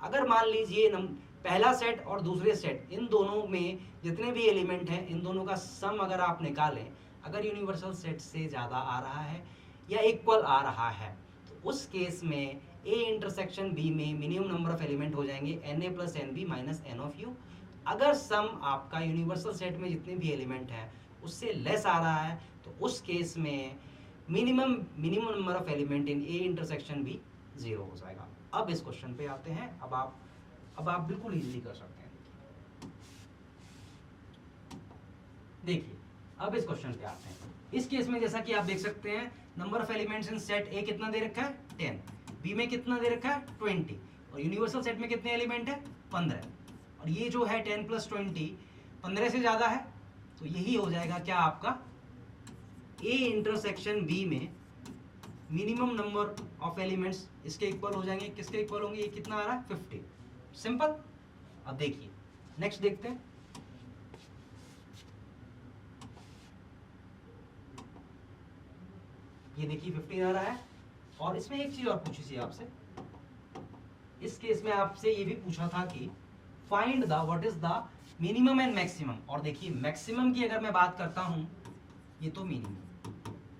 [SPEAKER 1] अगर मान लीजिए पहला सेट और दूसरे सेट, इन दोनों में जितने भी एलिमेंट हैं इन दोनों का सम अगर आप निकालें, अगर यूनिवर्सल सेट से ज़्यादा आ रहा है या इक्वल आ रहा है तो उस केस में ए इंटरसेक्शन बी में मिनिमम नंबर ऑफ एलिमेंट हो जाएंगे n A plus n B minus n of U. अगर सम आपका यूनिवर्सल सेट में जितने भी एलिमेंट हैं उससे लेस आ रहा है तो उस केस में minimum number of element in A intersection B 0 हो जाएगा। अब इस क्वेश्चन पे आते हैं। अब आप बिल्कुल इजीली कर सकते हैं। देखिए, अब इस क्वेश्चन पे आते हैं। इस केस में जैसा कि आप देख सकते हैं number of elements in set ए कितना दे रखा है 10, बी में कितना दे रखा है 20 और यूनिवर्सल सेट में कितने एलिमेंट है 15। और ये जो है 10 प्लस 20 15 से ज्यादा है तो यही हो जाएगा क्या आपका ए इंटरसेक्शन बी में मिनिमम नंबर ऑफ एलिमेंट्स इसके इक्वल हो जाएंगे। किसके इक्वल होंगे, ये कितना आ रहा है 50। सिंपल। अब देखिए नेक्स्ट देखते हैं। ये देखिए 15 आ रहा है और इसमें एक चीज और पूछी थी आपसे। इस केस में आपसे ये भी पूछा था कि find the what is the minimum and maximum. और देखिए मैक्सिमम की अगर मैं बात करता हूं, ये तो मिनिमम,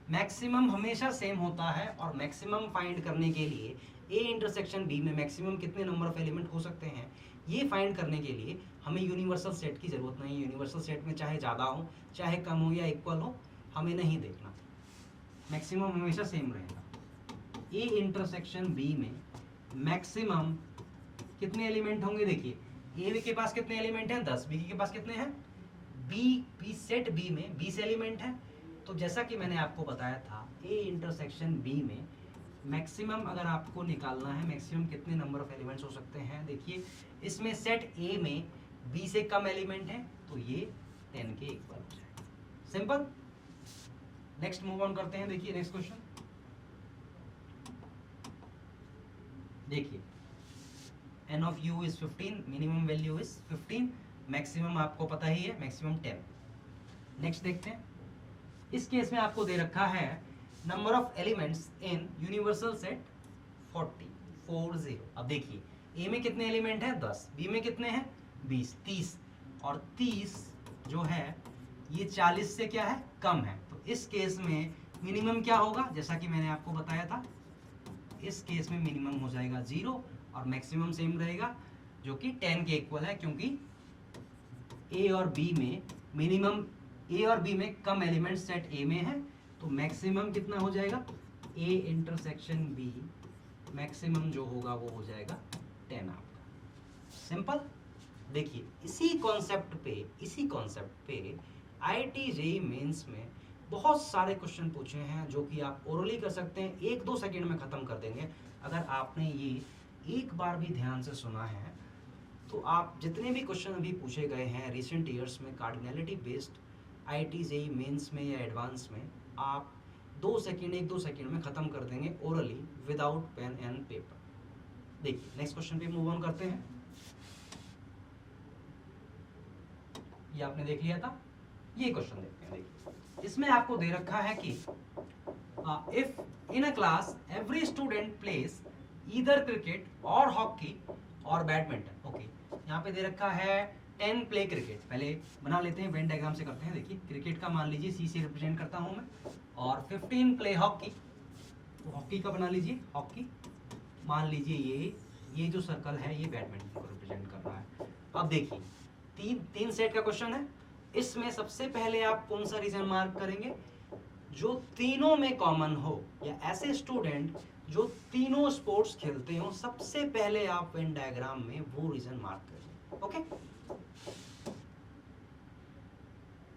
[SPEAKER 1] मैक्सिमम हमेशा सेम होता है और मैक्सिमम फाइंड करने के लिए ए इंटरसेक्शन बी में मैक्सिमम कितने नंबर ऑफ एलिमेंट हो सकते हैं ये फाइंड करने के लिए हमें यूनिवर्सल सेट की जरूरत नहीं है। यूनिवर्सल सेट में चाहे ज़्यादा हो चाहे कम हो या इक्वल हो हमें नहीं देखना, मैक्सिमम हमेशा सेम रहेगा। ए इंटरसेक्शन बी में मैक्सिमम कितने एलिमेंट होंगे, देखिए ए के पास कितने एलिमेंट हैं 10, बी के पास कितने हैं बी सेट बी में 20 एलिमेंट हैं। तो जैसा कि मैंने आपको बताया था ए इंटरसेक्शन बी में मैक्सिमम अगर आपको निकालना है मैक्सिमम कितने नंबर ऑफ एलिमेंट्स हो सकते हैं, देखिए इसमें सेट ए में बी से कम एलिमेंट हैं तो ये 10 के इक्वल हो जाएगा। सिंपल। नेक्स्ट मूव ऑन करते हैं। देखिए नेक्स्ट क्वेश्चन देखिए, n of u is 15, minimum value is 15, maximum आपको पता ही है मैक्सिमम 10। नेक्स्ट देखते हैं। इस केस में आपको दे रखा है number of elements in universal set 40। अब देखिए ए में कितने एलिमेंट हैं 10, बी में कितने हैं 20, 30 और 30 जो है ये 40 से क्या है कम है। तो इस केस में मिनिमम क्या होगा, जैसा कि मैंने आपको बताया था इस केस में मिनिमम हो जाएगा 0 और मैक्सिमम सेम रहेगा जो कि 10 के इक्वल है, क्योंकि ए और बी में मिनिमम, ए और बी में कम एलिमेंट सेट ए में है तो मैक्सिमम कितना हो जाएगा ए इंटरसेक्शन बी मैक्सिमम जो होगा वो हो जाएगा 10 आपका। सिंपल। देखिए इसी कॉन्सेप्ट पे IIT JEE मेंस में बहुत सारे क्वेश्चन पूछे हैं जो कि आप ओरली कर सकते हैं, 1-2 सेकंड में ख़त्म कर देंगे। अगर आपने ये एक बार भी ध्यान से सुना है तो आप जितने भी क्वेश्चन अभी पूछे गए हैं रिसेंट ईयर्स में cardinality based IIT JEE mains में या एडवांस में, आप 1-2 सेकंड में ख़त्म कर देंगे orally without pen and paper. देखिए नेक्स्ट क्वेश्चन पे मूव ऑन करते हैं। ये आपने देख लिया था, ये क्वेश्चन देखते हैं। देखिए इसमें आपको दे रखा है कि if in a class every student place either cricket और हॉकी और बैडमिंटन। ओके, यहाँ पे दे रखा है 10 प्ले क्रिकेट। पहले बना लेते हैं, वेन डायग्राम से करते हैं। देखिए क्रिकेट का मान लीजिए C से रिप्रेजेंट करता हूँ मैं, और 15 प्ले हॉकी, तो हॉकी का बना लीजिए हॉकी। मान लीजिए ये जो सर्कल है ये बैडमिंटन को रिप्रेजेंट कर रहा है। अब देखिए तीन सेट का क्वेश्चन है, इसमें सबसे पहले आप कौन सा रीजन मार्क करेंगे, जो तीनों में कॉमन हो, या ऐसे स्टूडेंट जो तीनों स्पोर्ट्स खेलते हो, सबसे पहले आप वेन डायग्राम में वो रीजन मार्क करेंगे। ओके,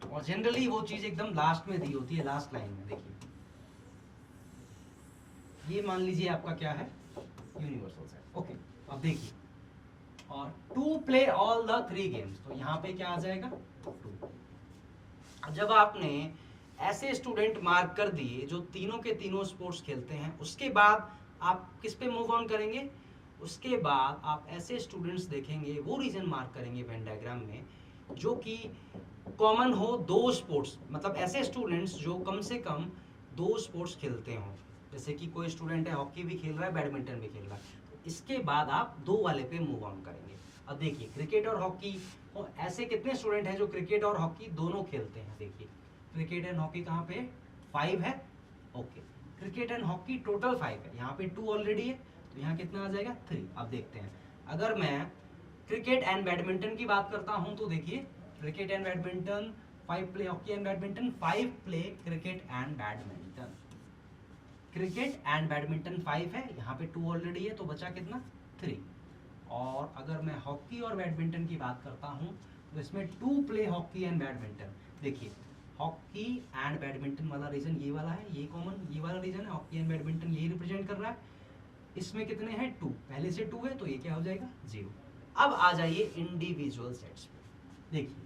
[SPEAKER 1] और जनरली वो चीज एकदम लास्ट में दी होती है, लास्ट लाइन में। देखिए ये मान लीजिए आपका क्या है, यूनिवर्सल सेट। ओके, अब देखिए, और to play all the 3 games, तो यहाँ पे क्या आ जाएगा 2। जब आपने ऐसे स्टूडेंट मार्क कर दिए जो तीनों के तीनों स्पोर्ट्स खेलते हैं, उसके बाद आप किस पे मूव ऑन करेंगे, उसके बाद आप ऐसे स्टूडेंट्स देखेंगे, वो रीजन मार्क करेंगे वेन डायग्राम में जो कि कॉमन हो 2 स्पोर्ट्स, मतलब ऐसे स्टूडेंट्स जो कम से कम 2 स्पोर्ट्स खेलते हों। जैसे कि कोई स्टूडेंट है हॉकी भी खेल रहा है, बैडमिंटन भी खेल रहा है, तो इसके बाद आप 2 वाले पे मूव ऑन करेंगे। अब देखिए क्रिकेट और हॉकी, और ऐसे कितने स्टूडेंट हैं जो क्रिकेट और हॉकी दोनों खेलते हैं। देखिए क्रिकेट एंड हॉकी कहाँ पे 5 है। Okay, cricket and hockey total 5 है, यहाँ पे 2 ऑलरेडी है, तो यहाँ कितना आ जाएगा 3। अब देखते हैं, अगर मैं क्रिकेट एंड बैडमिंटन की बात करता हूँ तो देखिए cricket and badminton 5 play hockey and badminton, 5 play cricket and badminton. Cricket and badminton 5 है, यहाँ पे 2 ऑलरेडी है, तो बचा कितना 3। और अगर मैं हॉकी और बैडमिंटन की बात करता हूँ तो इसमें 2 प्ले हॉकी एंड बैडमिंटन। देखिए हॉकी एंड बैडमिंटन वाला रीजन ये वाला है, ये कॉमन ये वाला रीजन है, हॉकी एंड बैडमिंटन यही रिप्रेजेंट कर रहा है। इसमें कितने हैं 2, पहले से 2 है, तो ये क्या हो जाएगा 0। अब आ जाइए इंडिविजुअल सेट्स पे। देखिए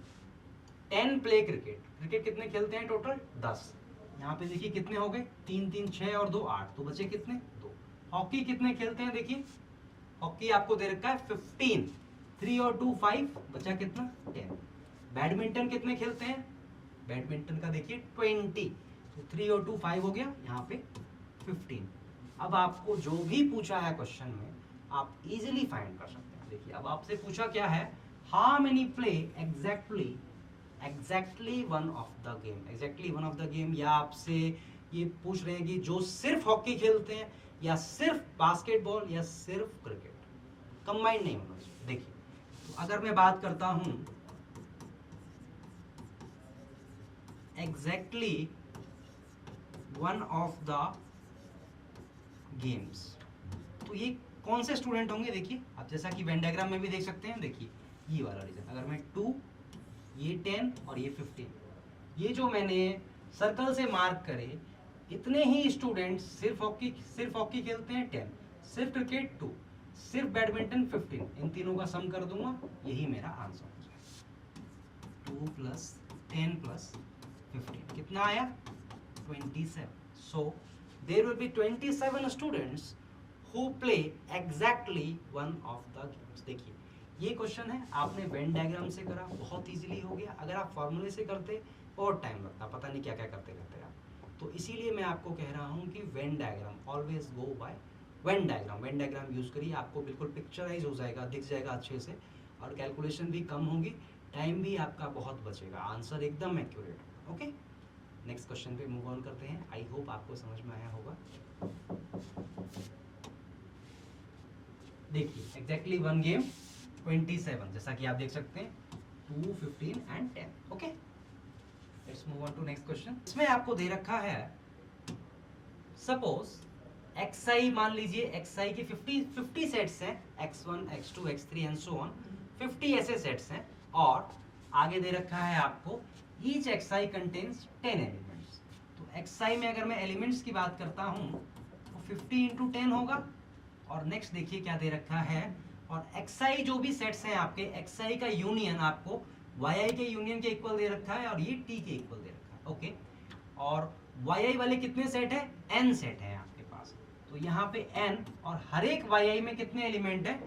[SPEAKER 1] 10 प्ले क्रिकेट, क्रिकेट कितने खेलते हैं टोटल 10, यहाँ पे देखिए कितने हो गए 3 3 6 और 2 8, तो बचे कितने 2। हॉकी कितने खेलते हैं, देखिए हॉकी आपको दे रखा है 15, 3 और 2 5, बचा कितना 10। बैडमिंटन कितने खेलते हैं, बैडमिंटन का देखिए 20, तो 3 और 2 5 हो गया, यहाँ पे 15। अब आपको जो भी पूछा है क्वेश्चन में आप इजीली फाइंड कर सकते हैं। देखिए अब आपसे पूछा क्या है, how many play exactly one of the game, exactly one of the game, या आपसे ये पूछ रहे हैं कि जो सिर्फ हॉकी खेलते हैं या सिर्फ बास्केटबॉल या सिर्फ क्रिकेट, कंबाइंड नहीं होना चाहिए। देखिए तो अगर मैं बात करता हूं exactly one of the games, तो ये कौन से स्टूडेंट होंगे, देखिए आप जैसा कि वेन डायग्राम में भी देख सकते हैं। देखिए ये वाला रीजन, अगर मैं 2, ये 10 और ये 15, ये जो मैंने सर्कल से मार्क करे, इतने ही स्टूडेंट्स सिर्फ हॉकी खेलते हैं 10, सिर्फ क्रिकेट 2, सिर्फ बैडमिंटन 15, इन तीनों का सम कर दूंगा, यही मेरा आंसर हो जाएगा। 2 + 10 + 15 कितना आया 27। So there will be 27 students who play exactly one of the games। देखिए ये क्वेश्चन है, आपने वेन डायग्राम से करा, बहुत इजीली हो गया। अगर आप फॉर्मूले से करते बहुत टाइम लगता, पता नहीं क्या क्या करते करते आप। तो इसीलिए मैं आपको कह रहा हूँ कि Venn diagram always go by Venn diagram. Venn diagram use करिए, आपको बिल्कुल पिक्चराइज हो जाएगा, दिख जाएगा अच्छे से, और कैलकुलेशन भी कम होगी, टाइम भी आपका बहुत बचेगा, आंसर एकदम एक्यूरेट होगा। ओके, नेक्स्ट क्वेश्चन पे मूव ऑन करते हैं। आई होप आपको समझ में आया होगा। देखिए एग्जैक्टली वन गेम 27, जैसा कि आप देख सकते हैं 2, 15 and 10। Okay, let's move on to next question. इसमें आपको दे रखा है सपोज xi, मान लीजिए xi की 50 सेट्स हैं, x1 x2 x3 and so on, 50 ऐसे सेट्स हैं, और आगे दे रखा है आपको each xi contains 10 elements. xi में अगर मैं एलिमेंट्स की बात करता हूँ तो 50 इंटू 10 होगा। और नेक्स्ट देखिए क्या दे रखा है, और xi जो भी सेट्स हैं आपके, xi का यूनियन आपको yi के यूनियन के इक्वल दे रखा है और ये t के इक्वल दे रखा है। ओके, और yi वाले कितने सेट है, n सेट है आपके पास। तो यहाँ पे n, और हर एक yi में कितने एलिमेंट है,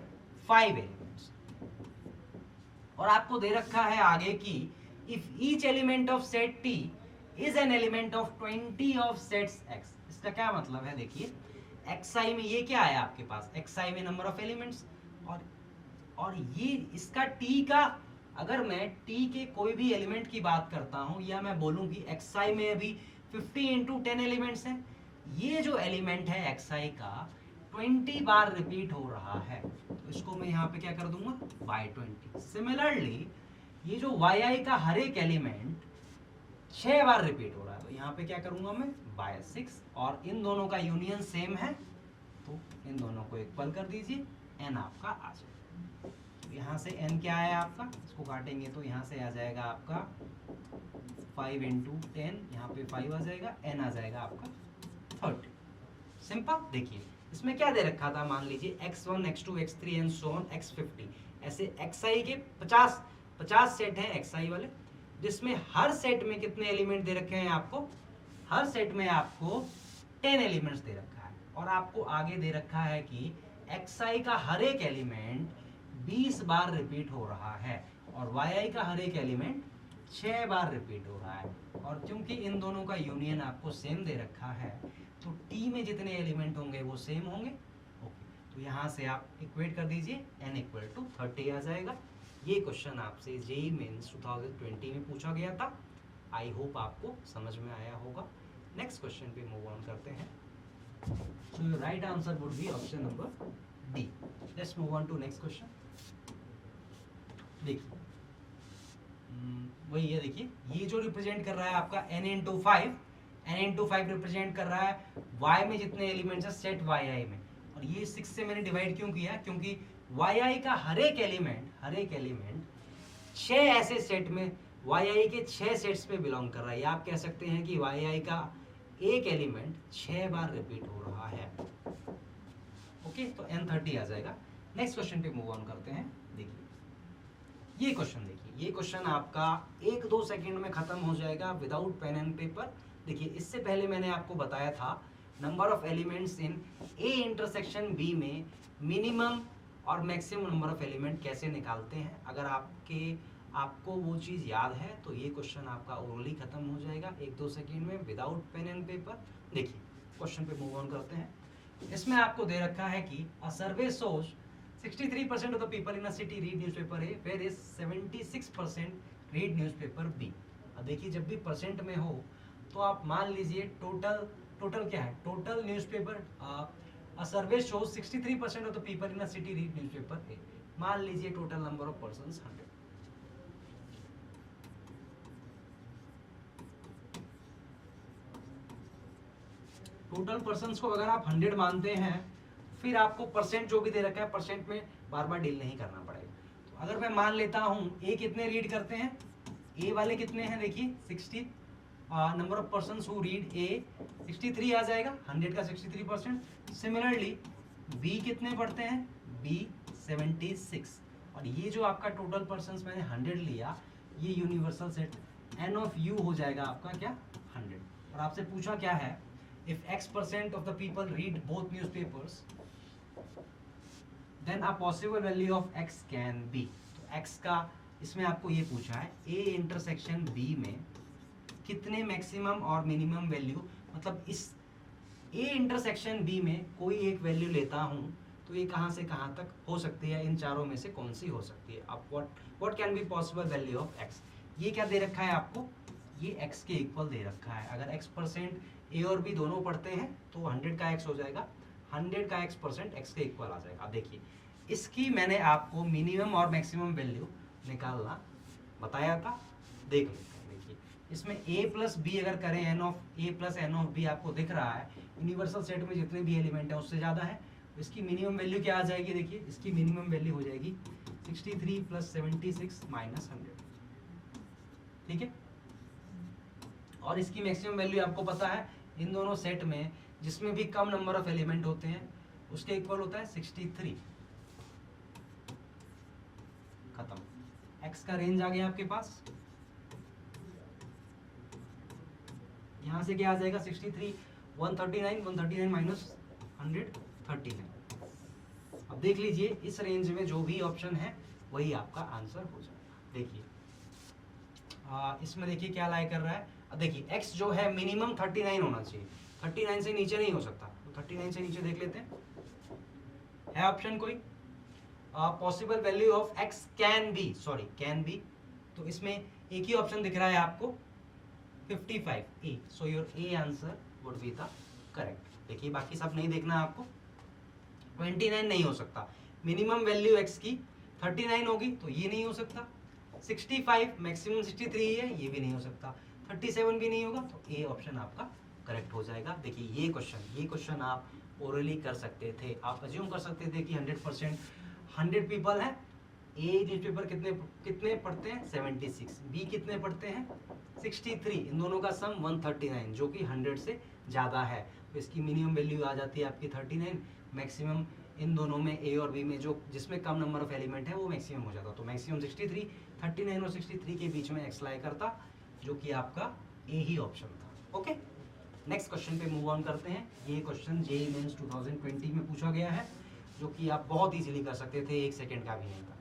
[SPEAKER 1] 5 एलिमेंट्स। और आपको दे रखा है आगे की, if each element of set t is an element of 20 of sets x। इसका क्या मतलब है, देखिए xi में ये क्या है आपके पास, xi में नंबर ऑफ एलिमेंट्स, और ये इसका t का, अगर मैं t के कोई भी एलिमेंट की बात करता हूं, या मैं बोलूं कि xi में अभी 50 इंटू 10 एलिमेंट्स हैं, ये जो एलिमेंट है xi का 20 बार रिपीट हो रहा है, तो इसको मैं यहाँ पे क्या कर दूंगा, बाय 20। सिमिलरली ये जो yi का हर एक एलिमेंट 6 बार रिपीट हो रहा है, तो यहाँ पे क्या करूंगा मैं, बाय 6, और इन दोनों का यूनियन सेम है तो इन दोनों को इक्वल कर दीजिए, n आपका आ जाएगा। तो यहाँ से n क्या है आपका, इसको काटेंगे तो यहाँ से आ जाएगा आपका 5 इंटू 10, यहाँ पे 5 आ जाएगा, n आ जाएगा आपका 30। सिंपल। देखिए इसमें क्या दे रखा था, मान लीजिए x1 x2 x3 and so on x50, ऐसे xi के 50 सेट हैं xi वाले, जिसमें हर सेट में कितने एलिमेंट दे रखे हैं आपको, हर सेट में आपको 10 एलिमेंट्स दे रखा है, और आपको आगे दे रखा है कि xi का हर एक एलिमेंट 20 बार रिपीट हो रहा है, और yi का हर एक एलिमेंट 6 बार रिपीट हो रहा है। और क्योंकि इन दोनों का यूनियन आपको सेम दे रखा है, तो t में जितने एलिमेंट होंगे वो सेम होंगे। ओके, तो यहाँ से आप इक्वेट कर दीजिए, n इक्वल टू 30 आ जाएगा। ये क्वेश्चन आपसे जेईई मेंस 2020 में पूछा गया था। आई होप आपको समझ में आया होगा। नेक्स्ट क्वेश्चन पे मूव ऑन करते हैं। So your right answer would be option number D. Let's move on to next question. देखिए वही है, देखिए ये जो रिप्रेजेंट कर रहा है आपका n इंटू 5 रिप्रेजेंट कर रहा है y में जितने एलिमेंट्स है सेट yi में, और ये 6 से मैंने डिवाइड क्यों किया, क्योंकि yi का हर एक एलिमेंट 6 ऐसे सेट में yi के 6 सेट्स पे बिलोंग कर रहा है, या आप कह सकते हैं कि yi का एक एलिमेंट 6 बार रिपीट हो रहा है। ओके, तो n 30 आ जाएगा। नेक्स्ट क्वेश्चन पे मूव ऑन करते हैं। देखिए ये क्वेश्चन, देखिए ये क्वेश्चन आपका 1-2 सेकंड में खत्म हो जाएगा विदाउट पेन एंड पेपर। देखिए इससे पहले मैंने आपको बताया था number of elements in A intersection B में मिनिमम और मैक्सिमम नंबर ऑफ एलिमेंट कैसे निकालते हैं। अगर आपको वो चीज़ याद है तो ये क्वेश्चन आपका ओरली खत्म हो जाएगा 1-2 सेकंड में विदाउट पेन एंड पेपर। देखिए क्वेश्चन पे मूव ऑन करते हैं। इसमें आपको दे रखा है कि अ survey shows 63% of the people in a city read newspaper A, whereas 76% read newspaper B। अब देखिए जब भी परसेंट में हो तो आप मान लीजिए टोटल क्या है, total newspaper, a survey shows 63% of the people in a city read newspaper A। मान लीजिए total number of persons 100। Total persons को अगर आप 100 मानते हैं, फिर आपको परसेंट जो भी दे रखा है परसेंट में बार बार डील नहीं करना पड़ेगा। तो अगर मैं मान लेता हूँ ए कितने रीड करते हैं, ए वाले कितने हैं, देखिए 60, number of persons who read ए 63 आ जाएगा, 100 का 63%। सिमिलरली बी कितने पढ़ते हैं, बी 76, और ये जो आपका टोटल पर्सन्स मैंने 100 लिया, ये universal set n of U हो जाएगा आपका क्या, 100। और आपसे पूछा क्या है, if x% of the people read both newspapers then a possible value of x can be। तो x का इसमें आपको ये पूछा है a इंटरसेक्शन b में कितने मैक्सिमम और मिनिमम वैल्यू, मतलब इस a इंटरसेक्शन b में कोई एक वैल्यू लेता हूँ तो ये कहाँ से कहाँ तक हो सकती है, इन चारों में से कौन सी हो सकती है। अब what can be possible value of x। ये क्या दे रखा है आपको, ये x के इक्वल दे रखा है। अगर x% a और b दोनों पढ़ते हैं तो 100 का x हो जाएगा, 100 का x% x के इक्वल आ जाएगा। अब देखिए इसकी मैंने आपको मिनिमम और मैक्सिमम वैल्यू निकालना बताया था, देख लेते हैं। देखिए इसमें a प्लस बी अगर करें n of a plus n of b आपको दिख रहा है यूनिवर्सल सेट में जितने भी एलिमेंट है उससे ज़्यादा है, इसकी मिनिमम वैल्यू क्या आ जाएगी, देखिए इसकी मिनिमम वैल्यू हो जाएगी 63 + 76 - 100। ठीक है, और इसकी मैक्सिमम वैल्यू आपको पता है इन दोनों सेट में जिसमें भी कम नंबर ऑफ एलिमेंट होते हैं उसके इक्वल होता है 63। खत्म। x का रेंज आ गया आपके पास, यहां से क्या आ जाएगा 63, 139, 139 माइनस 139। अब देख लीजिए इस रेंज में जो भी ऑप्शन है वही आपका आंसर हो जाएगा। देखिए इसमें देखिए क्या लाई कर रहा है। अब देखिए x जो है मिनिमम 39 होना चाहिए, 39 से नीचे नहीं हो सकता, तो 39 से नीचे देख लेते हैं है ऑप्शन कोई। Possible value of x can be, sorry can be, तो इसमें एक ही ऑप्शन दिख रहा है आपको 55 A, so your A answer would be the correct. देखिए बाकी सब नहीं देखना है आपको। 29 नहीं हो सकता, मिनिमम वैल्यू x की 39 होगी तो ये नहीं हो सकता। 65 मैक्सिमम 63 है, ये भी नहीं हो सकता। 37 भी नहीं होगा, तो ए ऑप्शन आपका करेक्ट हो जाएगा। देखिए ये क्वेश्चन आप ओरली कर सकते थे, आप अज्यूम कर सकते थे कि 100% 100 पीपल हैं, ए न्यूज़पेपर कितने पढ़ते हैं 76, बी कितने पढ़ते हैं 63, इन दोनों का सम 139 जो कि 100 से ज़्यादा है, तो इसकी मिनिमम वैल्यू आ जाती है आपकी 39, मैक्सिमम इन दोनों में ए और बी में जो जिसमें कम नंबर ऑफ एलिमेंट है वो मैक्सिमम हो जाता, तो मैक्सिमम 63, 39 और 63 के बीच में एक्स लाई करता, जो कि आपका ए ही ऑप्शन था। ओके, नेक्स्ट क्वेश्चन पे मूव ऑन करते हैं। ये क्वेश्चन जेईई मेंस 2020 में पूछा गया है, जो कि आप बहुत इजीली कर सकते थे, 1 सेकेंड का भी नहीं था।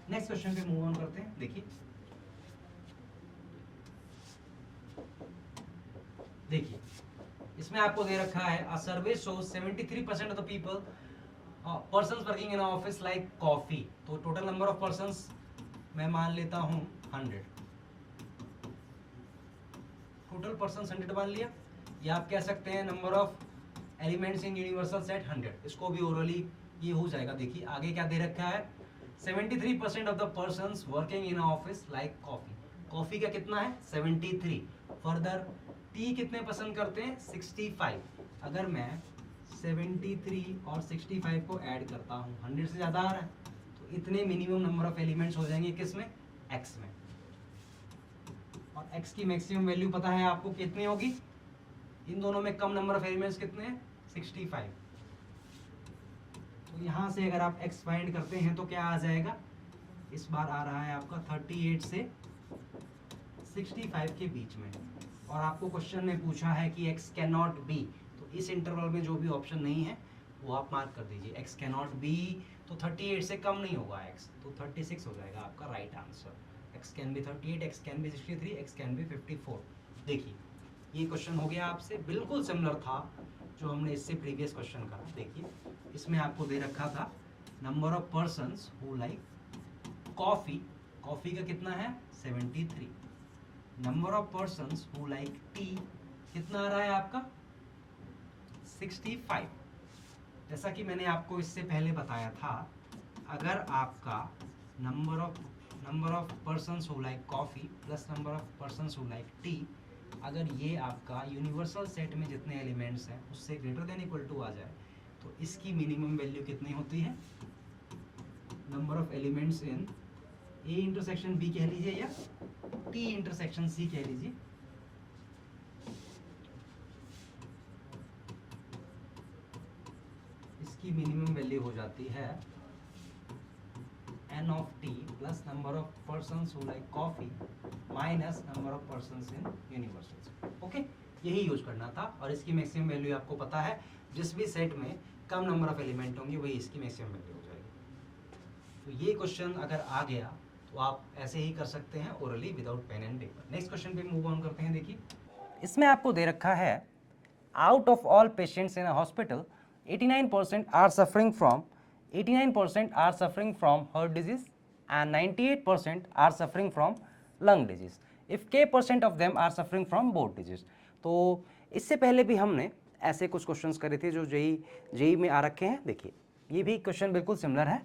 [SPEAKER 1] नेक्स्ट क्वेश्चन पे मूव ऑन करते हैं। देखिए इसमें आपको दे रखा है a survey shows 73% of the people persons working in office like coffee, तो टोटल नंबर ऑफ पर्सन्स मैं मान लेता हूं 100, टोटल पर्सन्स 100 मान लिया, या आप कह सकते हैं number of elements in universal set 100, इसको भी ओरली ये हो जाएगा। देखिए आगे क्या दे रखा है 73% of the persons working in office like coffee, coffee का कितना है 73, फर्दर टी कितने पसंद करते हैं 65, अगर मैं 73 और 65 को ऐड करता हूँ 100 से ज़्यादा आ रहा है, तो इतने मिनिमम नंबर ऑफ एलिमेंट्स हो जाएंगे किस में x में, और x की मैक्सिमम वैल्यू पता है आपको कितनी होगी, इन दोनों में कम नंबर ऑफ एलिमेंट्स कितने हैं 65, तो यहाँ से अगर आप x फाइंड करते हैं तो क्या आ जाएगा, इस बार आ रहा है आपका 38 से 65 के बीच में, और आपको क्वेश्चन में पूछा है कि x कैन नॉट बी, तो इस इंटरवल में जो भी ऑप्शन नहीं है वो आप मार्क कर दीजिए। x कैन नॉट बी, तो 38 से कम नहीं होगा x, तो 36 हो जाएगा आपका right answer. x can be 38, x can be 63, x can be 54। देखिए ये क्वेश्चन हो गया आपसे, बिल्कुल सिमिलर था जो हमने इससे प्रीवियस क्वेश्चन करा। देखिए इसमें आपको दे रखा था number of persons who like coffee, coffee का कितना है 73, number of persons who like T कितना आ रहा है आपका 65। जैसा कि मैंने आपको इससे पहले बताया था, अगर आपका number of persons who like coffee plus number of persons who like T, अगर ये आपका यूनिवर्सल सेट में जितने एलिमेंट्स हैं उससे ग्रेटर देन इक्वल टू आ जाए, तो इसकी मिनिमम वैल्यू कितनी होती है, number of elements in A intersection B कह लीजिए या टी इंटरसेक्शन सी कह लीजिए, इसकी मिनिमम वैल्यू हो जाती है n of T plus number of persons who like coffee minus number of persons in universal. Okay, यही यूज करना था, और इसकी मैक्सिमम वैल्यू आपको पता है, जिस भी सेट में कम नंबर ऑफ एलिमेंट होंगे वही इसकी मैक्सिमम वैल्यू हो जाएगी। तो ये क्वेश्चन अगर आ गया तो आप ऐसे ही कर सकते हैं orally without pen and paper. Next question पे मूव ऑन करते हैं। देखिए इसमें आपको दे रखा है out of all patients in a hospital 89% are suffering from heart disease and 98% are suffering from lung disease, if k% of them are suffering from both disease. तो इससे पहले भी हमने ऐसे कुछ क्वेश्चंस करे थे जो जेई में आ रखे हैं। देखिए ये भी क्वेश्चन बिल्कुल सिमिलर है।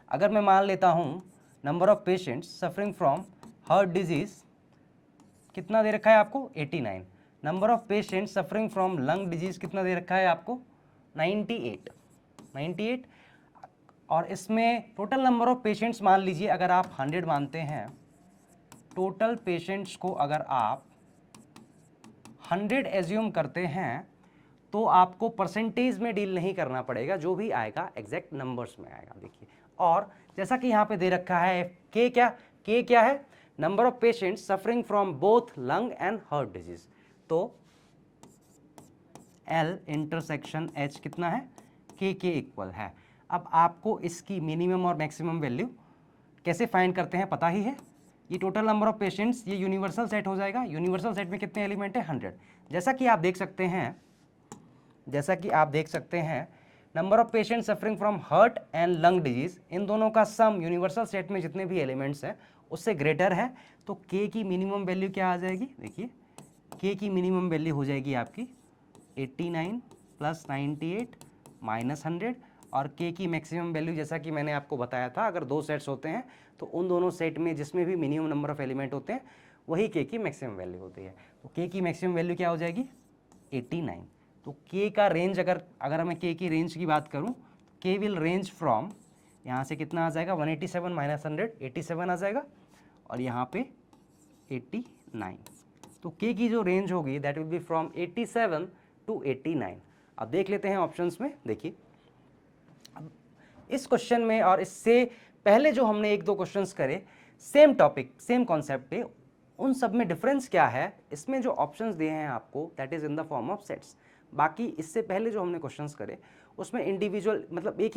[SPEAKER 1] अगर मैं मान लेता हूँ number of patients suffering from heart disease कितना दे रखा है आपको 89, number of patients suffering from lung disease कितना दे रखा है आपको 98, और इसमें टोटल नंबर ऑफ पेशेंट्स मान लीजिए अगर आप 100 मानते हैं, टोटल पेशेंट्स को अगर आप 100 एज्यूम करते हैं तो आपको परसेंटेज में डील नहीं करना पड़ेगा, जो भी आएगा एग्जैक्ट नंबर्स में आएगा। देखिए, और जैसा कि यहाँ पे दे रखा है के क्या है, number of patients suffering from both lung and heart disease. तो L इंटरसेक्शन H कितना है, के इक्वल है। अब आपको इसकी मिनिमम और मैक्सिमम वैल्यू कैसे फाइंड करते हैं पता ही है। ये टोटल नंबर ऑफ पेशेंट्स, ये यूनिवर्सल सेट हो जाएगा। यूनिवर्सल सेट में कितने एलिमेंट है, 100। जैसा कि आप देख सकते हैं number of patient suffering from heart and lung disease, इन दोनों का सम यूनिवर्सल सेट में जितने भी एलिमेंट्स हैं उससे ग्रेटर है। तो के की मिनिमम वैल्यू क्या आ जाएगी, देखिए के की मिनिमम वैल्यू हो जाएगी आपकी 89 प्लस 98 माइनस 100, और के की मैक्सिमम वैल्यू जैसा कि मैंने आपको बताया था, अगर दो सेट्स होते हैं तो उन दोनों सेट में जिसमें भी मिनिमम नंबर ऑफ एलिमेंट होते हैं वही के की मैक्सिमम वैल्यू होती है। तो के की मैक्सिमम वैल्यू क्या हो जाएगी, 89। तो के का रेंज, अगर मैं के की रेंज की बात करूं, के विल रेंज फ्रॉम, यहाँ से कितना आ जाएगा 187 माइनस 100, 87 आ जाएगा, और यहाँ पे 89। तो के की जो रेंज होगी that will be from 87 to 89। अब देख लेते हैं ऑप्शंस में। देखिए, अब इस क्वेश्चन में और इससे पहले जो हमने एक दो क्वेश्चंस करे सेम टॉपिक सेम कॉन्सेप्ट पे, उन सब में डिफरेंस क्या है, इसमें जो ऑप्शंस दिए हैं आपको that is in the form of sets. बाकी इससे पहले जो हमने क्वेश्चंस करे उसमें इंडिविजुअल, मतलब एक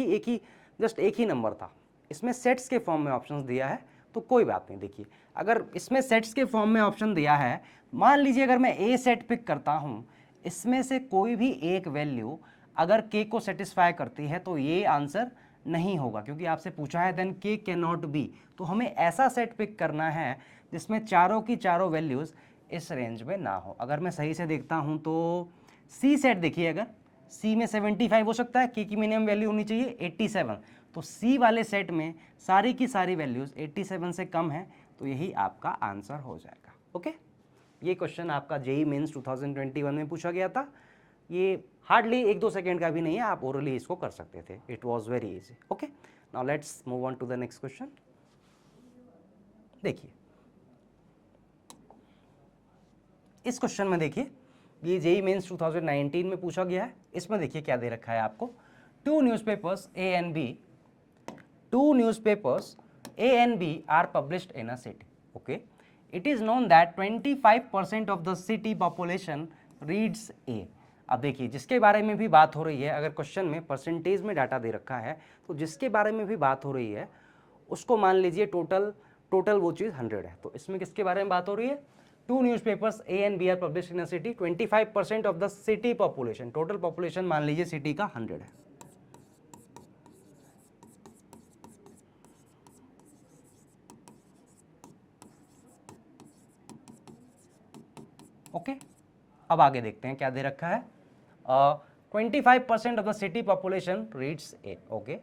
[SPEAKER 1] ही नंबर था, इसमें सेट्स के फॉर्म में ऑप्शंस दिया है, तो कोई बात नहीं। देखिए, अगर इसमें सेट्स के फॉर्म में ऑप्शन दिया है, मान लीजिए अगर मैं ए सेट पिक करता हूँ, इसमें से कोई भी एक वैल्यू अगर के को सेटिस्फाई करती है तो ये आंसर नहीं होगा, क्योंकि आपसे पूछा है देन के कैन नॉट बी। तो हमें ऐसा सेट पिक करना है जिसमें चारों की चारों वैल्यूज इस रेंज में ना हो। अगर मैं सही से देखता हूं तो सी सेट, देखिए अगर सी में 75 हो सकता है, के की मिनिमम वैल्यू होनी चाहिए 87, तो सी वाले सेट में सारी की सारी वैल्यूज 87 से कम है, तो यही आपका आंसर हो जाएगा। ओके, ये क्वेश्चन आपका जेईई मेंस 2021 में पूछा गया था। ये हार्डली 1-2 सेकेंड का भी नहीं है, आप ओरली इसको कर सकते थे, it was very easy. Okay, now let's move on to the next question. देखिए, इस क्वेश्चन में देखिए, ये जेईई मेंस 2019 में पूछा गया है। इसमें देखिए क्या दे रखा है आपको, two newspapers A and B are published in a city. Okay, it is known that 25% of the city population reads A। अब देखिए, जिसके बारे में भी बात हो रही है, अगर क्वेश्चन में परसेंटेज में डाटा दे रखा है तो जिसके बारे में भी बात हो रही है उसको मान लीजिए टोटल वो चीज़ 100 है। तो इसमें किसके बारे में बात हो रही है, two newspapers A and B are published in a city, 25% of the city population, total population मान लीजिए सिटी का 100 है। ओके, अब आगे देखते हैं क्या दे रखा है। 25% of the city population reads A, okay,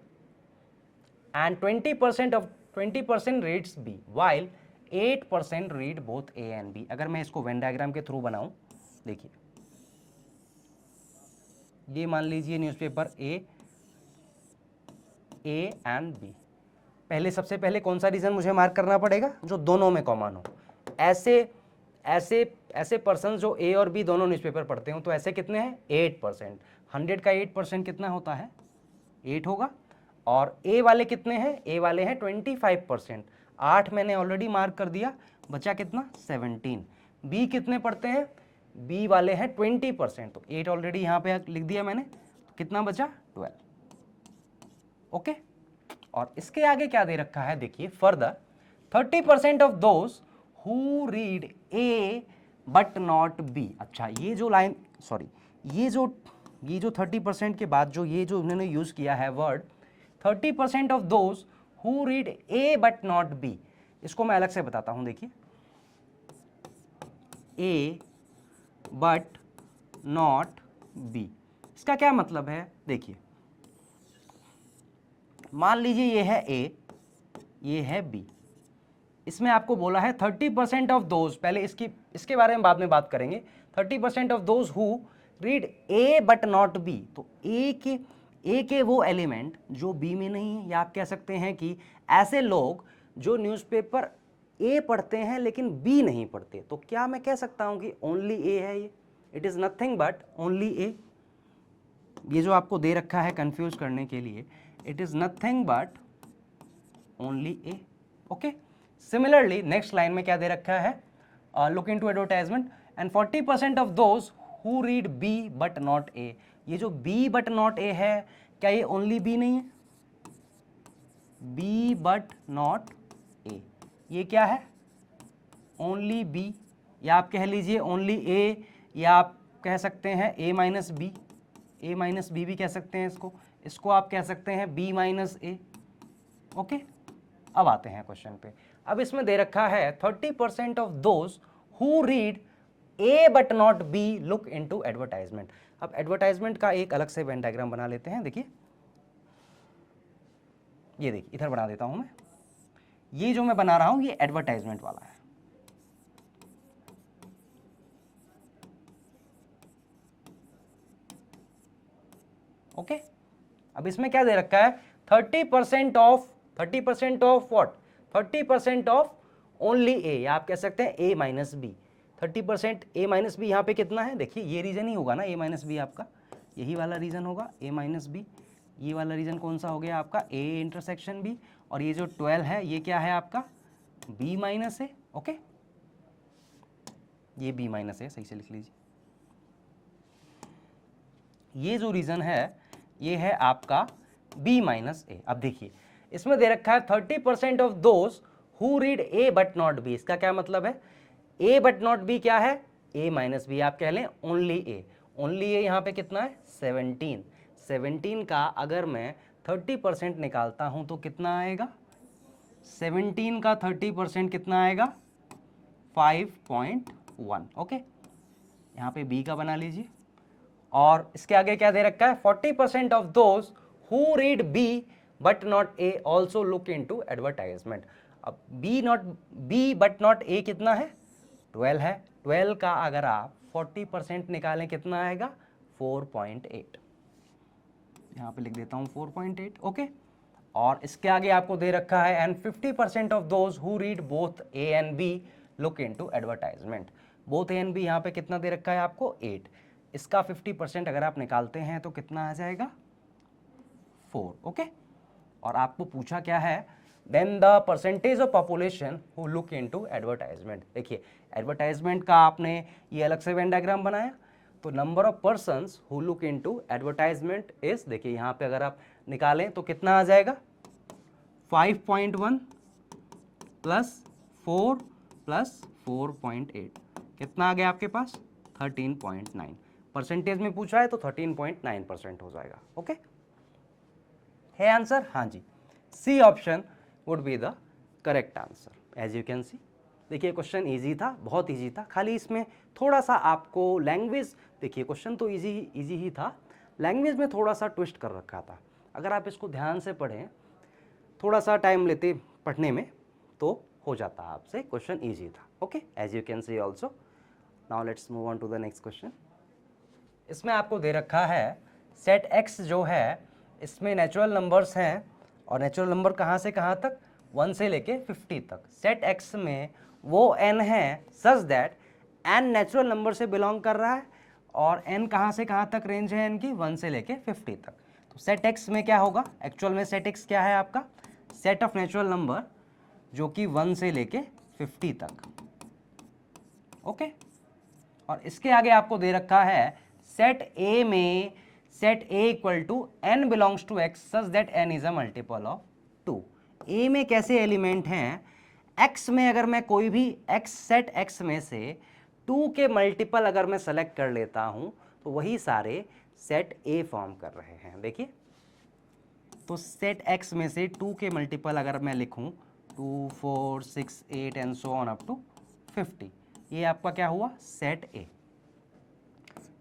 [SPEAKER 1] and 20% reads B, while 8% read both A and B. अगर मैं इसको वेन डायग्राम के थ्रू बनाऊं, देखिए ये मान लीजिए न्यूज़पेपर ए एंड बी। सबसे पहले कौन सा रीजन मुझे मार्क करना पड़ेगा, जो दोनों में कॉमन हो। ऐसे पर्सन जो ए और बी दोनों न्यूज़पेपर पढ़ते हो, तो ऐसे कितने हैं 8%। 100 का 8% कितना होता है, 8 होगा। और ए वाले कितने हैं, ए वाले हैं 25%, 8 मैंने ऑलरेडी मार्क कर दिया, बचा कितना 17। बी कितने पढ़ते हैं, बी वाले हैं 20%, तो 8 ऑलरेडी यहाँ पे लिख दिया मैंने, तो कितना बचा 12। ओके, और इसके आगे क्या दे रखा है, देखिए further 30% of those who read A but not be. अच्छा, ये जो लाइन, सॉरी, ये जो 30% के बाद जो उन्होंने यूज किया है word 30% of those who read A but not be, इसको मैं अलग से बताता हूं। देखिए, ए बट नॉट बी, इसका क्या मतलब है, देखिए मान लीजिए ये है ए, ये है बी, इसमें आपको बोला है 30% ऑफ दोज, पहले इसके बारे में बाद में बात करेंगे। 30% of those who read A but not be, तो ए के वो एलिमेंट जो बी में नहीं है, या आप कह सकते हैं कि ऐसे लोग जो न्यूज़पेपर ए पढ़ते हैं लेकिन बी नहीं पढ़ते। तो क्या मैं कह सकता हूं कि ओनली ए है ये, it is nothing but only A. ये जो आपको दे रखा है कंफ्यूज करने के लिए, it is nothing but only A. Okay, similarly next line में क्या दे रखा है, look into advertisement and 40% of those who read B but not A. ये जो बी बट नॉट ए है, क्या ये ओनली बी नहीं है? बी बट नॉट ए, ये क्या है? ओनली बी, या आप कह लीजिए ओनली ए, या आप कह सकते हैं ए माइनस बी, ए माइनस बी भी कह सकते हैं इसको, इसको आप कह सकते हैं बी माइनस ए। ओके, अब आते हैं क्वेश्चन पे। अब इसमें दे रखा है 30% of those who read A but not be look into advertisement. अब एडवर्टाइजमेंट का एक अलग से वेन डायग्राम बना लेते हैं। देखिए, ये देखिए इधर बना देता हूं मैं। ये जो मैं बना रहा हूं ये एडवर्टाइजमेंट वाला है। ओके, अब इसमें क्या दे रखा है, 30% ऑफ व्हाट, 30% ऑफ ओनली ए, या आप कह सकते हैं ए माइनस बी। 30% ए माइनस बी यहाँ पे कितना है, देखिए ये रीजन ही होगा ना, ए माइनस बी आपका यही वाला रीजन होगा, ए माइनस बी। ये वाला रीजन कौन सा हो गया आपका, ए इंटरसेक्शन बी, और ये जो 12 है ये क्या है आपका, बी माइनस ए। ओके, ये बी माइनस ए, सही से लिख लीजिए। ये जो रीजन है ये है आपका b माइनस ए। अब देखिए इसमें दे रखा है 30% of those who read A but not be. इसका क्या मतलब है, ए बट नॉट बी क्या है, ए माइनस बी, आप कह लें ओनली ए। ओनली ए यहाँ पे कितना है, 17। 17 का अगर मैं 30% निकालता हूं तो कितना आएगा, 17 का 30% कितना आएगा, 5.1। ओके, यहाँ पे b का बना लीजिए। और इसके आगे क्या दे रखा है, 40% of those who read B but not A also look into advertisement. अब बी बट नॉट ए कितना है, 12 है। 12 का अगर आप 40% निकालें कितना आएगा, 4.8। यहाँ पे लिख देता हूँ 4.8। ओके, और इसके आगे आपको दे रखा है and 50% of those who read both A and B look into advertisement. Both A and B यहाँ पे कितना दे रखा है आपको, 8। इसका 50% अगर आप निकालते हैं तो कितना आ जाएगा, 4। ओके, और आपको पूछा क्या है, then the percentage of population who look into advertisement. देखिए एडवर्टाइजमेंट का आपने ये अलग से वेन डायग्राम बनाया, तो number of persons who look into advertisement is, देखिए यहाँ पे अगर आप निकालें तो कितना आ जाएगा, 5.1 प्लस 4 प्लस 4.8, कितना आ गया आपके पास, 13.9। परसेंटेज में पूछा है तो 13.9% हो जाएगा। ओके, है आंसर, हाँ जी, C option would be the correct answer. As you can see, देखिए क्वेश्चन इजी था, बहुत इजी था, खाली इसमें थोड़ा सा आपको लैंग्वेज, देखिए क्वेश्चन तो इजी ही था, लैंग्वेज में थोड़ा सा ट्विस्ट कर रखा था। अगर आप इसको ध्यान से पढ़ें, थोड़ा सा टाइम लेते पढ़ने में, तो हो जाता आपसे, क्वेश्चन ईजी था। Okay, as you can see also. Now let's move on to the next question. इसमें आपको दे रखा है सेट एक्स जो है, इसमें नेचुरल नंबर्स हैं, और नेचुरल नंबर कहाँ से कहाँ तक, 1 से लेके 50 तक। सेट एक्स में वो n है सच दैट n नेचुरल नंबर से बिलोंग कर रहा है, और n कहाँ से कहाँ तक रेंज है n की, 1 से लेके 50 तक। तो सेट एक्स में क्या होगा, एक्चुअल में सेट एक्स क्या है आपका, सेट ऑफ नेचुरल नंबर जो कि 1 से लेके 50 तक। ओके, और इसके आगे आपको दे रखा है सेट ए में set A equal to n belongs to x such that n is a multiple of 2। A में कैसे एलिमेंट हैं, x में अगर मैं कोई भी x सेट x में से 2 के मल्टीपल अगर मैं सेलेक्ट कर लेता हूं तो वही सारे सेट ए फॉर्म कर रहे हैं। देखिए, तो सेट x में से 2 के मल्टीपल अगर मैं लिखूं 2, 4, 6, 8 and so on up to 50, ये आपका क्या हुआ, सेट ए।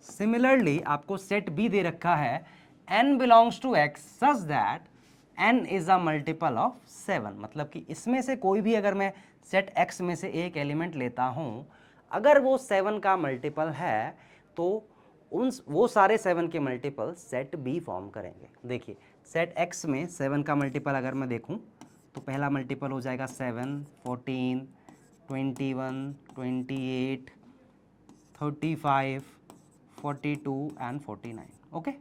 [SPEAKER 1] सिमिलरली आपको सेट बी दे रखा है n belongs to x such that n is a multiple of 7। मतलब कि इसमें से कोई भी अगर मैं सेट x में से एक एलिमेंट लेता हूं, अगर वो 7 का मल्टीपल है तो वो सारे 7 के मल्टीपल सेट बी फॉर्म करेंगे। देखिए सेट x में 7 का मल्टीपल अगर मैं देखूं तो पहला मल्टीपल हो जाएगा 7, 14, 21, 28, 35, 42 एंड 49. Okay,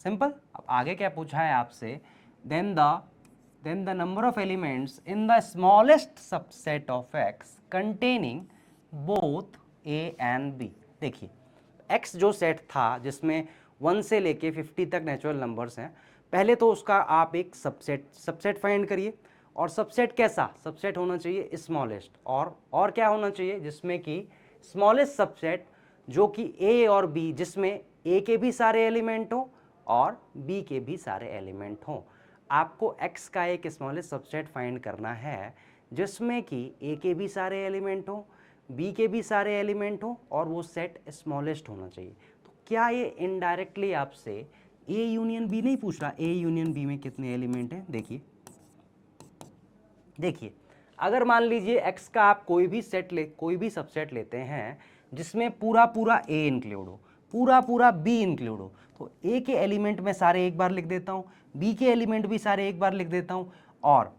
[SPEAKER 1] simple. अब आगे क्या पूछा है आपसे, then the number of elements in the smallest subset of X containing both A and B. देखिए एक्स जो सेट था जिसमें 1 से लेके 50 तक नेचुरल नंबर्स हैं, पहले तो उसका आप एक सबसेट फाइंड करिए. और सबसेट कैसा, सबसेट होना चाहिए स्मॉलेस्ट. और क्या होना चाहिए, जिसमें कि स्मॉलेस्ट सबसेट जो कि ए और बी, जिसमें ए के भी सारे एलिमेंट हो और बी के भी सारे एलिमेंट हों. आपको एक्स का एक स्मॉलेस्ट सबसेट फाइंड करना है जिसमें कि ए के भी सारे एलिमेंट हो, बी के भी सारे एलिमेंट हो और वो सेट स्मॉलेस्ट होना चाहिए. तो क्या ये इनडायरेक्टली आपसे ए यूनियन बी नहीं पूछ रहा, ए यूनियन बी में कितने एलिमेंट हैं. देखिए अगर मान लीजिए एक्स का आप कोई भी सबसेट लेते हैं जिसमें पूरा ए इंक्लूड हो, पूरा बी इंक्लूड हो, तो ए के एलिमेंट में सारे एक बार लिख देता हूँ, बी के एलिमेंट भी सारे एक बार लिख देता हूँ. और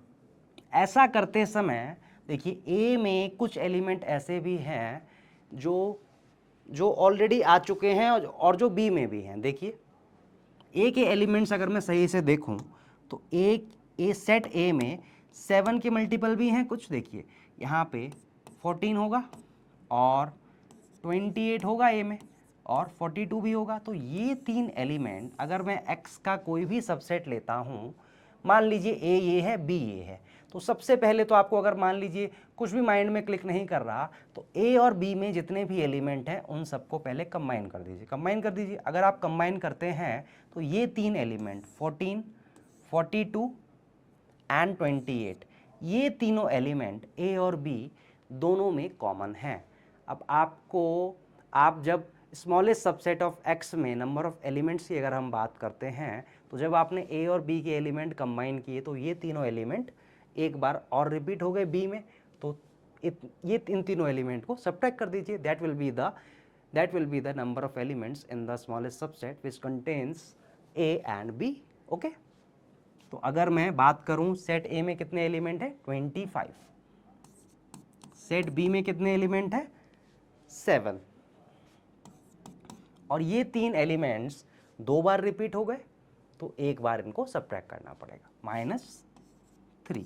[SPEAKER 1] ऐसा करते समय देखिए ए में कुछ एलिमेंट ऐसे भी हैं जो ऑलरेडी आ चुके हैं और जो बी में भी हैं. देखिए ए के एलिमेंट्स अगर मैं सही से देखूं तो ए सेट ए में 7 के मल्टीपल भी हैं कुछ. देखिए यहाँ पे 14 होगा और 28 होगा ए में और 42 भी होगा. तो ये 3 एलिमेंट अगर मैं एक्स का कोई भी सबसेट लेता हूँ, मान लीजिए ए ये है बी ये है, तो सबसे पहले तो आपको अगर मान लीजिए कुछ भी माइंड में क्लिक नहीं कर रहा तो ए और बी में जितने भी एलिमेंट हैं उन सबको पहले कंबाइन कर दीजिए. अगर आप कंबाइन करते हैं तो ये 3 एलिमेंट 14, 42 एंड 28, ये तीनों एलिमेंट ए और बी दोनों में कॉमन हैं. अब आप जब स्मॉलेस्ट सबसेट ऑफ एक्स में नंबर ऑफ एलिमेंट्स की अगर हम बात करते हैं तो जब आपने ए और बी के एलिमेंट कंबाइन किए तो ये तीनों एलिमेंट एक बार और रिपीट हो गए बी में. तो ये इन तीनों एलिमेंट को सब्ट्रैक्ट कर दीजिए. That will be the number of elements in the smallest subset which contains A and B. Okay, तो अगर मैं बात करूं सेट ए में कितने एलिमेंट है 25, सेट बी में कितने एलिमेंट है 7, और ये 3 एलिमेंट्स 2 बार रिपीट हो गए तो एक बार इनको सब्ट्रैक्ट करना पड़ेगा -3.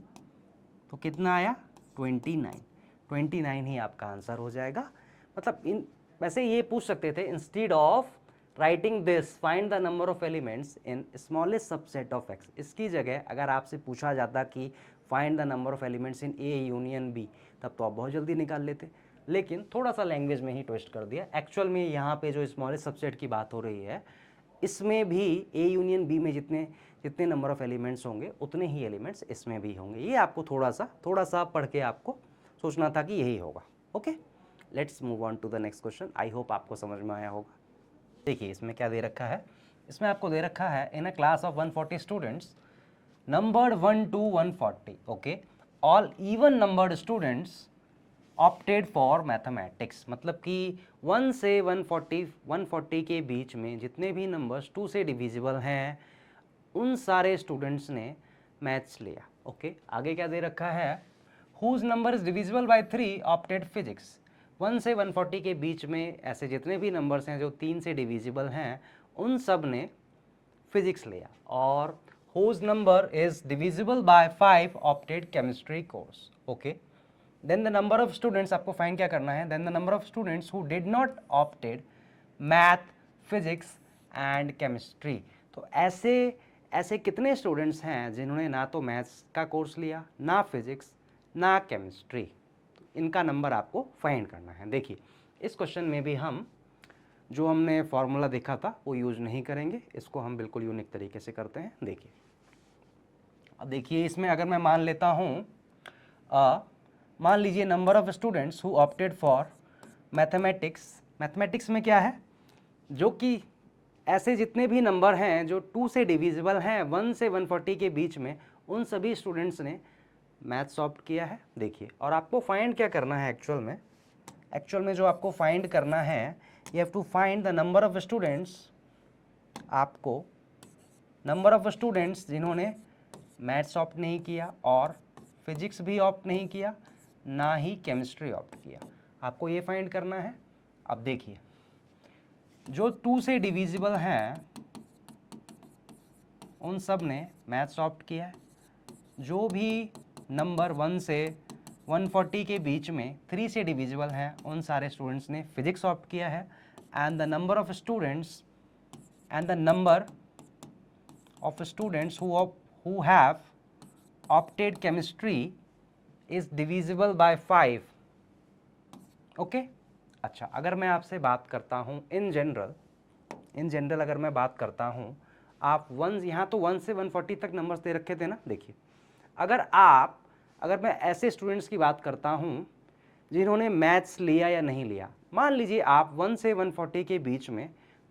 [SPEAKER 1] तो कितना आया 29 ही आपका आंसर हो जाएगा. मतलब वैसे ये पूछ सकते थे instead of writing this find the number of elements in smallest subset of X, इसकी जगह अगर आपसे पूछा जाता कि find the number of elements in A union B, तब तो आप बहुत जल्दी निकाल लेते. लेकिन थोड़ा सा लैंग्वेज में ही ट्विस्ट कर दिया. एक्चुअल में यहाँ पे जो स्मॉलेस्ट सबसेट की बात हो रही है इसमें भी ए यूनियन बी में जितने नंबर ऑफ एलिमेंट्स होंगे उतने ही एलिमेंट्स इसमें भी होंगे. ये आपको थोड़ा सा पढ़ के आपको सोचना था कि यही होगा. Okay, let's move on to the next question. I hope आपको समझ में आया होगा. देखिए इसमें क्या दे रखा है, इसमें आपको दे रखा है in a class of 140 students numbered 1 to 140. Okay, all even numbered students opted for mathematics. मतलब कि 1 से 140 के बीच में जितने भी नंबर्स 2 से डिविजिबल हैं उन सारे स्टूडेंट्स ने मैथ्स लिया. ओके, आगे क्या दे रखा है, whose number is divisible by 3 opted physics. 1 से 140 के बीच में ऐसे जितने भी नंबर्स हैं जो 3 से डिविजिबल हैं उन सब ने फिजिक्स लिया. और whose number is divisible by 5 opted chemistry course. Okay, then the number of students आपको फाइंड क्या करना है, then the number of students who did not opted math, physics and chemistry. तो ऐसे कितने स्टूडेंट्स हैं जिन्होंने ना तो मैथ्स का कोर्स लिया, ना फिजिक्स, ना केमिस्ट्री. तो इनका नंबर आपको फाइंड करना है. देखिए इस क्वेश्चन में भी हम जो हमने फॉर्मूला देखा था वो यूज नहीं करेंगे, इसको हम बिल्कुल यूनिक तरीके से करते हैं. देखिए अब देखिए इसमें अगर मैं मान लेता हूँ मान लीजिए number of students who opted for mathematics में क्या है, जो कि ऐसे जितने भी नंबर हैं जो 2 से डिविजिबल हैं 1 से 140 के बीच में, उन सभी स्टूडेंट्स ने मैथ्स ऑप्ट किया है. देखिए और आपको फाइंड क्या करना है एक्चुअल में जो आपको फाइंड करना है, you have to find the number of students. आपको नंबर ऑफ स्टूडेंट्स जिन्होंने मैथ्स ऑप्ट नहीं किया और फिजिक्स भी ऑप्ट नहीं किया, ना ही केमिस्ट्री ऑप्ट किया, आपको ये फाइंड करना है. अब देखिए जो 2 से डिविजिबल हैं उन सब ने मैथ्स ऑप्ट किया है। जो भी नंबर 1 से 140 के बीच में 3 से डिविजिबल हैं उन सारे स्टूडेंट्स ने फिजिक्स ऑप्ट किया है। And the number of students who have opted chemistry is divisible by 5. Okay अच्छा, अगर मैं आपसे बात करता हूँ इन जनरल अगर मैं बात करता हूँ, आप यहाँ तो 1 से 140 तक नंबर्स दे रखे थे ना। देखिए, अगर मैं ऐसे स्टूडेंट्स की बात करता हूँ जिन्होंने मैथ्स लिया या नहीं लिया, मान लीजिए आप 1 से 140 के बीच में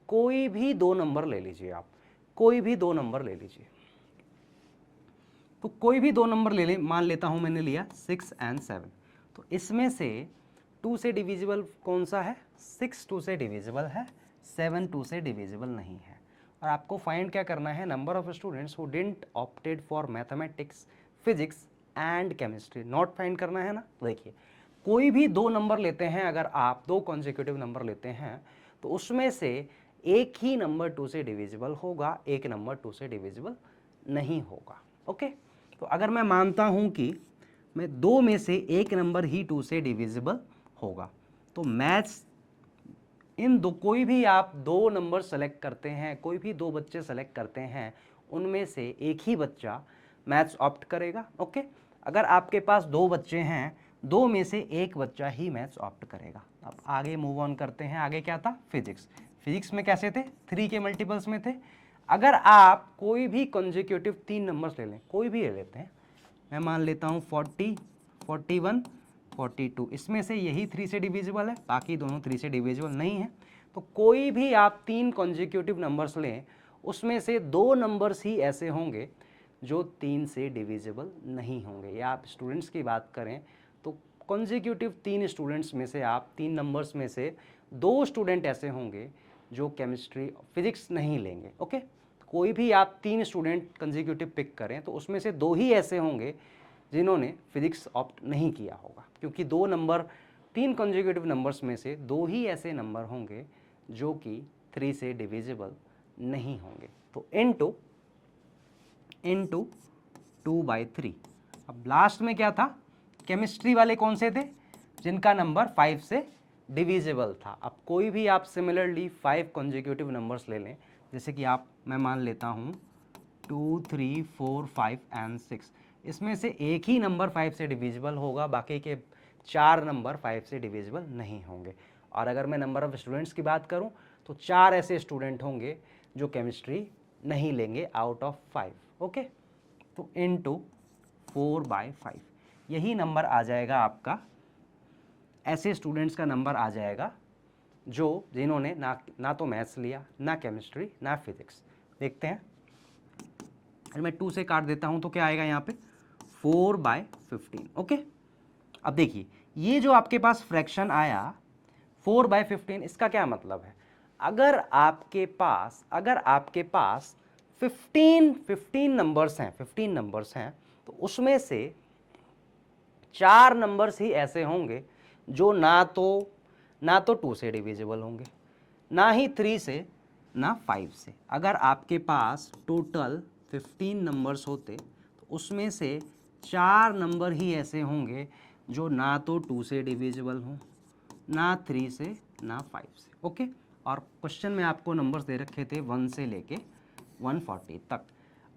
[SPEAKER 1] कोई भी 2 नंबर ले लीजिए, आप कोई भी 2 नंबर ले लीजिए। तो कोई भी 2 नंबर ले लें, मान लेता हूं मैंने लिया 6 and 7। तो इसमें से 2 से डिविजिबल कौन सा है? 6 2 से डिविजिबल है, 7 2 से डिविजिबल नहीं है। और आपको फाइंड क्या करना है? Number of students who didn't opted for mathematics, physics and chemistry, not find करना है ना। देखिए, कोई भी 2 नंबर लेते हैं, अगर आप 2 कॉन्जिक्यूटिव नंबर लेते हैं तो उसमें से एक ही नंबर 2 से डिविजिबल होगा, एक नंबर 2 से डिविजिबल नहीं होगा। ओके, तो अगर मैं मानता हूं कि मैं 2 में से एक नंबर ही 2 से डिविजिबल होगा, तो मैथ्स इन दो, कोई भी आप 2 नंबर सेलेक्ट करते हैं, कोई भी 2 बच्चे सेलेक्ट करते हैं, उनमें से एक ही बच्चा मैथ्स ऑप्ट करेगा। ओके, अगर आपके पास 2 बच्चे हैं, 2 में से एक बच्चा ही मैथ्स ऑप्ट करेगा। अब आगे मूव ऑन करते हैं। आगे क्या था? फिजिक्स में कैसे थे? 3 के मल्टीपल्स में थे। अगर आप कोई भी कॉन्जिक्यूटिव 3 नंबर्स ले लें, कोई भी ले लेते हैं, मैं मान लेता हूँ 40, 41, 42, इसमें से यही 3 से डिविजिबल है, बाकी दोनों 3 से डिविजिबल नहीं है। तो कोई भी आप 3 कॉन्जिक्यूटिव नंबर्स लें, उसमें से 2 नंबर्स ही ऐसे होंगे जो 3 से डिविजिबल नहीं होंगे। या आप स्टूडेंट्स की बात करें तो कॉन्जिक्यूटिव 3 स्टूडेंट्स में से आप 3 नंबर्स में से 2 स्टूडेंट ऐसे होंगे जो केमिस्ट्री फिजिक्स नहीं लेंगे। ओके, कोई भी आप 3 स्टूडेंट कंजिक्यूटिव पिक करें तो उसमें से 2 ही ऐसे होंगे जिन्होंने फिजिक्स ऑप्ट नहीं किया होगा, क्योंकि 2 नंबर 3 कंजिक्यूटिव नंबर्स में से 2 ही ऐसे नंबर होंगे जो कि 3 से डिविजिबल नहीं होंगे। तो इनटू 2/3। अब लास्ट में क्या था? केमिस्ट्री वाले कौन से थे? जिनका नंबर 5 से डिविजिबल था। अब कोई भी आप सिमिलरली 5 कॉन्जिक्यूटिव नंबर्स ले लें, जैसे कि मैं मान लेता हूँ 2 3 4 5 एंड 6, इसमें से एक ही नंबर 5 से डिविजिबल होगा, बाकी के 4 नंबर 5 से डिविजिबल नहीं होंगे। और अगर मैं नंबर ऑफ स्टूडेंट्स की बात करूं तो 4 ऐसे स्टूडेंट होंगे जो केमिस्ट्री नहीं लेंगे आउट ऑफ 5। ओके, तो इनटू 4/5 यही नंबर आ जाएगा आपका, ऐसे स्टूडेंट्स का नंबर आ जाएगा जिन्होंने ना तो मैथ्स लिया, ना केमिस्ट्री, ना फिजिक्स। देखते हैं, अगर मैं 2 से काट देता हूं तो क्या आएगा यहाँ पे? 4/15। ओके, अब देखिए, ये जो आपके पास फ्रैक्शन आया 4/15, इसका क्या मतलब है? अगर आपके पास 15 नंबर्स हैं तो उसमें से 4 नंबर्स ही ऐसे होंगे जो ना तो 2 से डिविजिबल होंगे, ना ही 3 से, ना 5 से। अगर आपके पास टोटल 15 नंबर्स होते तो उसमें से 4 नंबर ही ऐसे होंगे जो ना तो 2 से डिविजिबल हों, ना 3 से, ना 5 से। ओके, और क्वेश्चन में आपको नंबर्स दे रखे थे 1 से लेके 140 तक।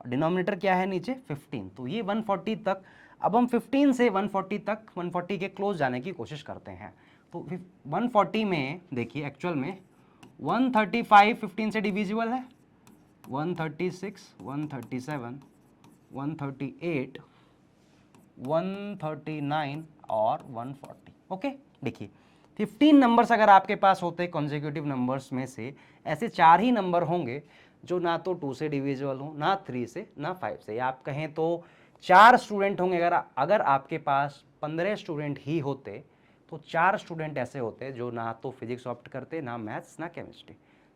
[SPEAKER 1] डिनोमिनेटर क्या है नीचे? 15, तो ये 140 तक। अब हम 15 से 140 तक, 140 के क्लोज जाने की कोशिश करते हैं। तो 140 में देखिए, एक्चुअल में 135 15 से डिविजिबल है, 136, 137, 138, 139 और 140। ओके, देखिए 15 नंबर्स अगर आपके पास होते कॉन्जिक्यूटिव नंबर्स में से, ऐसे 4 ही नंबर होंगे जो ना तो 2 से डिविजिबल हो, ना 3 से, ना 5 से। या आप कहें तो 4 स्टूडेंट होंगे। अगर आपके पास 15 स्टूडेंट ही होते तो 4 स्टूडेंट ऐसे होते जो ना तो फिजिक्स ऑप्ट करते, ना मैथ्स, ना केमिस्ट्री।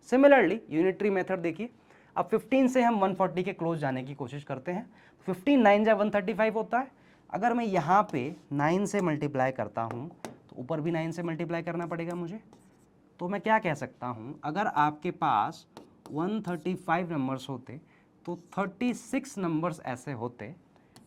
[SPEAKER 1] सिमिलरली यूनिटरी मेथड देखिए, अब 15 से हम 140 के क्लोज जाने की कोशिश करते हैं। 15 9 जा 135 होता है। अगर मैं यहाँ पे 9 से मल्टीप्लाई करता हूँ तो ऊपर भी 9 से मल्टीप्लाई करना पड़ेगा मुझे, तो मैं क्या कह सकता हूँ, अगर आपके पास 135 नंबर्स होते तो 36 नंबर्स ऐसे होते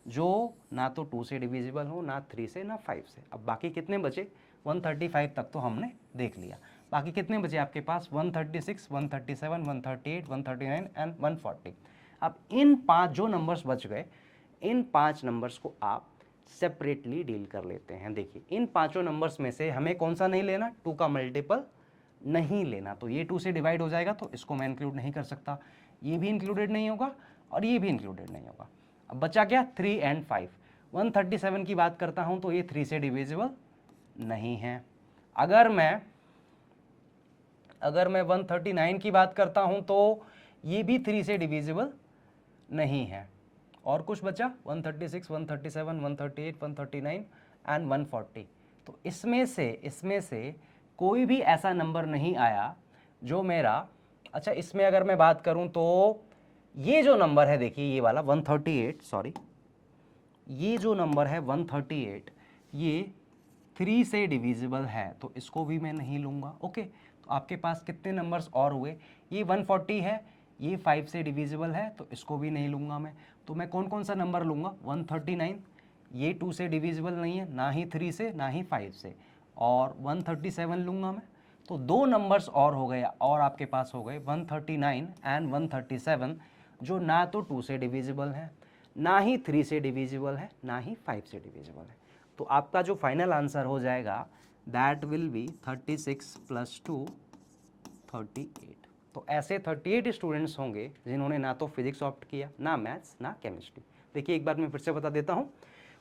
[SPEAKER 1] जो ना तो 2 से डिविजिबल हो, ना 3 से, ना 5 से। अब बाकी कितने बचे? 135 तक तो हमने देख लिया, बाकी कितने बचे आपके पास? 136, 137, 138, 139 एंड 140। अब इन 5 जो नंबर्स बच गए, इन 5 नंबर्स को आप सेपरेटली डील कर लेते हैं। देखिए, इन पांचों नंबर्स में से हमें कौन सा नहीं लेना? 2 का मल्टीपल नहीं लेना। तो ये 2 से डिवाइड हो जाएगा, तो इसको मैं इंक्लूड नहीं कर सकता, ये भी इंक्लूडेड नहीं होगा और ये भी इंक्लूडेड नहीं होगा। अब बचा क्या? 3 एंड 5। 137 की बात करता हूं तो ये 3 से डिविजिबल नहीं है। अगर मैं 139 की बात करता हूं तो ये भी 3 से डिविजिबल नहीं है। और कुछ बचा? 136, 137, 138, 139 एंड 140। तो इसमें से कोई भी ऐसा नंबर नहीं आया जो मेरा, अच्छा इसमें अगर मैं बात करूं तो ये जो नंबर है, देखिए ये वाला 138, सॉरी ये जो नंबर है 138, ये 3 से डिविजिबल है, तो इसको भी मैं नहीं लूँगा। ओके, तो आपके पास कितने नंबर्स और हुए? ये 140 है, ये 5 से डिविजिबल है, तो इसको भी नहीं लूँगा मैं। तो मैं कौन कौन सा नंबर लूँगा? 139, ये 2 से डिविजिबल नहीं है, ना ही 3 से, ना ही 5 से, और 137 लूँगा मैं। तो 2 नंबर्स और हो गए, और आपके पास हो गए 139 एंड 137, जो ना तो 2 से डिविजिबल है, ना ही 3 से डिविजिबल है, ना ही 5 से डिविजिबल है। तो आपका जो फाइनल आंसर हो जाएगा दैट विल बी 36 + 2 38। तो ऐसे 38 स्टूडेंट्स होंगे जिन्होंने ना तो फिजिक्स ऑप्ट किया, ना मैथ्स, ना केमिस्ट्री। देखिए एक बार मैं फिर से बता देता हूँ,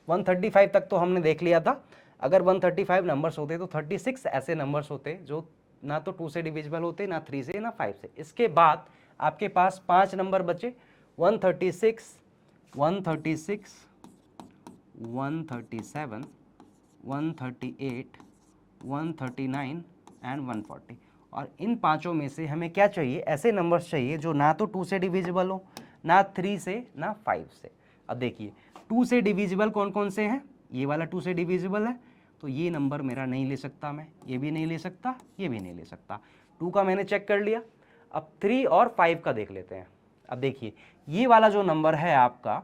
[SPEAKER 1] 135 तक तो हमने देख लिया था। अगर 135 नंबर्स होते तो 36 ऐसे नंबर्स होते जो ना तो 2 से डिविजिबल होते, ना 3 से, ना 5 से। इसके बाद आपके पास 5 नंबर बचे, 136, 137, 138, 139 एंड 140। और इन पांचों में से हमें क्या चाहिए? ऐसे नंबर्स चाहिए जो ना तो 2 से डिविजिबल हो, ना 3 से, ना 5 से। अब देखिए 2 से डिविजिबल कौन कौन से हैं? ये वाला 2 से डिविजिबल है, तो ये नंबर मेरा नहीं ले सकता मैं, ये भी नहीं ले सकता, ये भी नहीं ले सकता। 2 का मैंने चेक कर लिया। अब 3 और 5 का देख लेते हैं। अब देखिए ये वाला जो नंबर है आपका,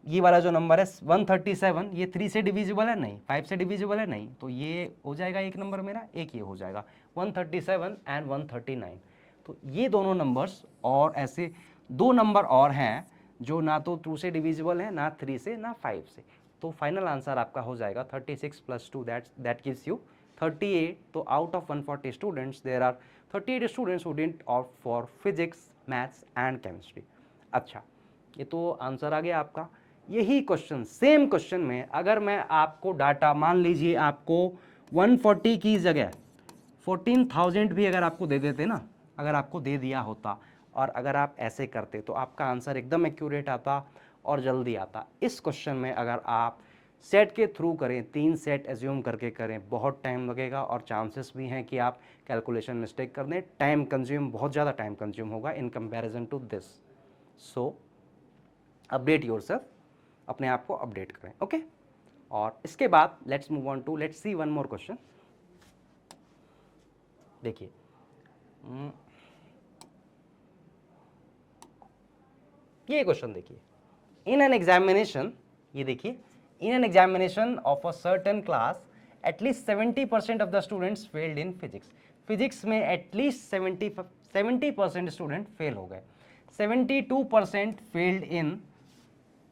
[SPEAKER 1] ये वाला जो नंबर है 137, ये 3 से डिविजिबल है नहीं, 5 से डिविजिबल है नहीं, तो ये हो जाएगा एक नंबर मेरा, एक ये हो जाएगा 137 एंड 139। तो ये दोनों नंबर्स, और ऐसे 2 नंबर और हैं जो ना तो 2 से डिविजिबल है, ना 3 से, ना 5 से। तो फाइनल आंसर आपका हो जाएगा 36 + 2, दैट गिव्स यू 38। तो out of 140 students there are 38 students who didn't opt for physics, maths and chemistry. अच्छा, ये तो आंसर आ गया आपका। यही क्वेश्चन, सेम क्वेश्चन में अगर मैं आपको डाटा, मान लीजिए आपको 140 की जगह 14,000 भी अगर आपको दे देते ना, अगर आपको दे दिया होता, और अगर आप ऐसे करते तो आपका आंसर एकदम एक्यूरेट आता और जल्दी आता। इस क्वेश्चन में अगर आप सेट के थ्रू करें, 3 सेट एज्यूम करके करें, बहुत टाइम लगेगा और चांसेस भी हैं कि आप कैलकुलेशन मिस्टेक कर दें। टाइम कंज्यूम, बहुत ज़्यादा टाइम कंज्यूम होगा in comparison to this. So update yourself, अपने आप को अपडेट करें। ओके, और इसके बाद let's move on to, let's see one more question. देखिए ये क्वेश्चन देखिए, इन एन एग्जामिनेशन, ये देखिए, in an examination of a certain class at least 70% of the students failed in physics. Physics में एटलीस्ट 70% स्टूडेंट फेल हो गए, 72% failed in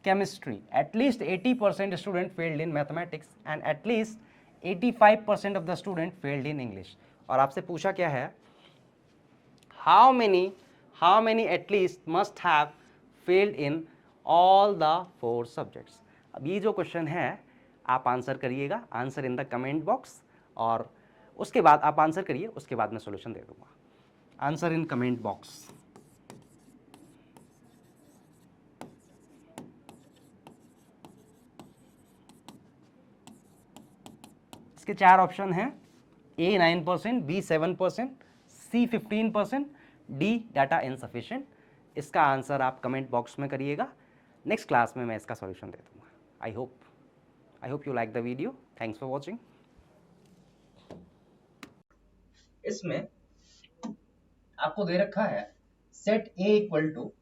[SPEAKER 1] chemistry, at least 80% student failed in mathematics, and at least 85% of the student failed in English. और आपसे पूछा क्या है? how many at least must have failed in all the 4 subjects? अब ये जो क्वेश्चन है आप आंसर करिएगा, answer in the comment box, और उसके बाद आप आंसर करिए, उसके बाद मैं सॉल्यूशन दे दूंगा। Answer in comment box. इसके 4 ऑप्शन हैं, A 9%, B 7%, C 15%, D data insufficient. इसका आंसर आप कमेंट बॉक्स में करिएगा, नेक्स्ट क्लास में मैं इसका सॉल्यूशन दे दूंगा। I hope you like the video. Thanks for watching. इसमें आपको दे रखा है set A equal to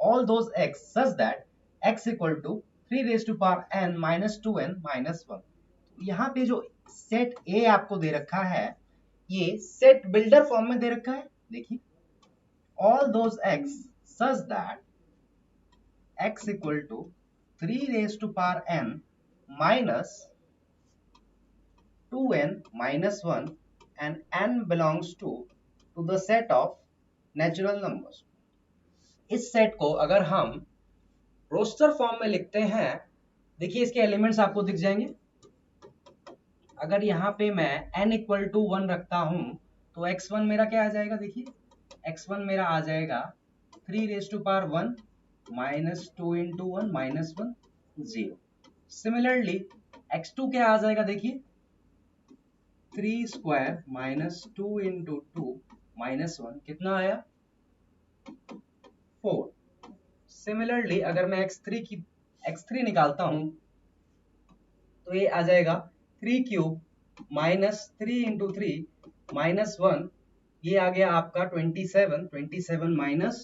[SPEAKER 1] all those x such that x equal to 3 raise to power n minus 2n minus 1। यहाँ पे जो सेट A आपको दे रखा है ये सेट बिल्डर फॉर्म में दे रखा है। देखिए all those x such that x equal to 3 raised to power n minus 2n minus 1 and n belongs to the set of natural numbers। इस सेट को अगर हम रोस्टर फॉर्म में लिखते हैं, देखिए इसके एलिमेंट्स आपको दिख जाएंगे। अगर यहाँ पे मैं n इक्वल टू 1 रखता हूं तो x1 मेरा क्या आ जाएगा, देखिए x1 मेरा आ जाएगा 3 raise to power 1 minus 2 into 1 minus 1 0। Similarly x2 क्या आ जाएगा, देखिए 3 स्क्वायर माइनस 2 इंटू 2 माइनस 1 कितना आया 4। सिमिलरली अगर मैं x3 निकालता हूं तो ये आ जाएगा 3 क्यूब माइनस 3 इंटू 3 माइनस 1, ये आ गया आपका 27 माइनस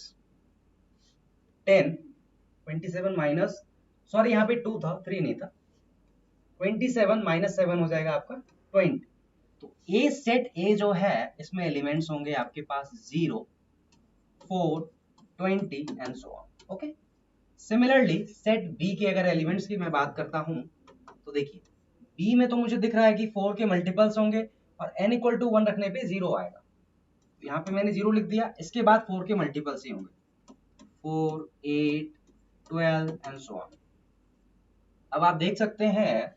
[SPEAKER 1] 10, 27 माइनस, सॉरी यहाँ पे 2 था 3 नहीं था, 27 माइनस 7 हो जाएगा आपका 20। तो ए सेट ए जो है इसमें एलिमेंट्स होंगे आपके पास 0, 4, 20 and so on. Okay, similarly set B के अगर एलिमेंट्स की मैं बात करता हूं तो देखिए बी में तो मुझे दिख रहा है कि 4 के मल्टीपल्स होंगे और n इक्वल टू 1 रखने पे 0 आएगा, तो यहाँ पे मैंने 0 लिख दिया। इसके बाद 4 के मल्टीपल्स ही होंगे 4, 8, 12 एंड सो ऑन। अब आप देख सकते हैं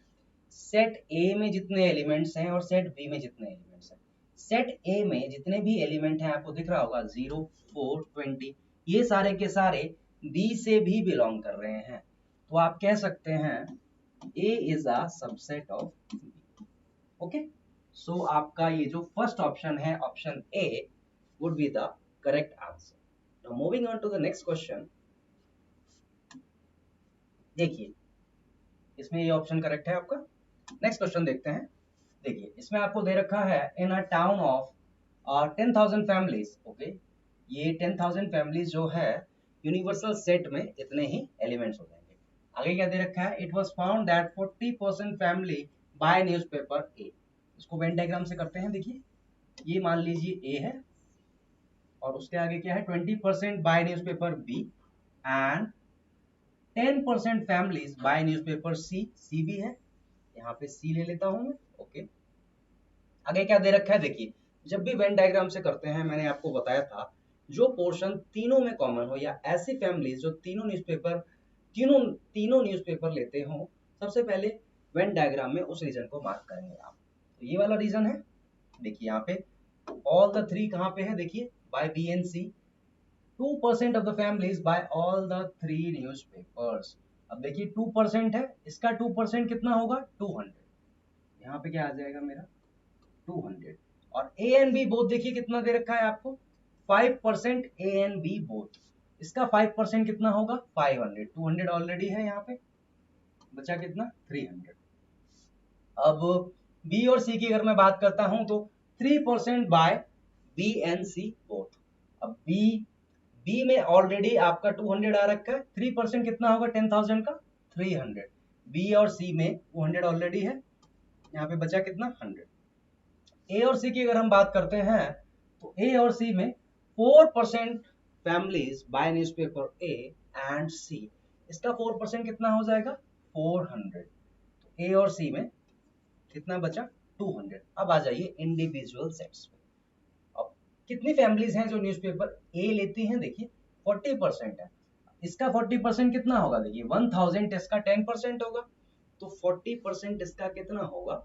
[SPEAKER 1] सेट ए में जितने एलिमेंट्स हैं और सेट बी में जितने एलिमेंट्स हैं, सेट ए में जितने भी एलिमेंट हैं आपको दिख रहा होगा 0, 4, 20, ये सारे के सारे बी से भी बिलोंग कर रहे हैं। तो आप कह सकते हैं A is a subset of B। Okay, so आपका ये जो फर्स्ट ऑप्शन है option A would be the correct answer। Now moving on to the next question। देखिए इसमें ये ऑप्शन करेक्ट है आपका। नेक्स्ट क्वेश्चन देखते हैं। देखिए इसमें आपको दे रखा है in a town of 10,000 families. Okay, ये 10,000 फैमिलीज जो है यूनिवर्सल सेट में इतने ही एलिमेंट्स हो जाएंगे। आगे क्या दे रखा है, it was found that 40% family buy newspaper A. इसको वेन डायग्राम से करते हैं। देखिए ये मान लीजिए ए है और उसके आगे क्या है 20% buy newspaper B and 10% families buy newspaper C. C भी है, यहाँ पे सी ले लेता हूं मैं। ओके, आगे क्या दे रखा है, देखिए जब भी वेन डायग्राम से करते हैं मैंने आपको बताया था जो पोर्शन तीनों में कॉमन हो या ऐसी फैमिलीज जो तीनों न्यूज़पेपर लेते हो, सबसे पहले वेन डायग्राम में उस रीजन को मार्क करेंगे आप। तो ये वाला रीजन है। देखिए यहाँ पे ऑल द 3 कहाँ पे है, देखिए buy B and C. 2% of the families buy all the 3 newspapers. अब देखिए 2% है, इसका 2% कितना होगा 200। यहाँ पे क्या आ जाएगा मेरा 200। और ए एंड बी बोथ देखिए कितना दे रखा है आपको 5% ए एंड बी बोथ। इसका 5% कितना होगा 500। 200 ऑलरेडी है, यहाँ पे बचा कितना 300। अब बी और सी की अगर मैं बात करता हूं तो 3% buy B and C both. अब बी में ऑलरेडी आपका 200 आ रखा है, 3% कितना होगा 10,000 का 300। बी और सी में 200 ऑलरेडी है, यहाँ पे बचा कितना 100। ए और सी की अगर हम बात करते हैं तो ए और सी में 4% families buy newspaper A and C. इसका 4% कितना हो जाएगा 400। तो ए और सी में कितना बचा 200। अब आ जाइए इंडिविजुअल सेट्स पे। अब कितनी फैमिलीज हैं जो न्यूज़पेपर ए लेती हैं, देखिए 40% है। इसका 40% कितना होगा, देखिए 1000 इसका 10% होगा, तो 40% इसका कितना होगा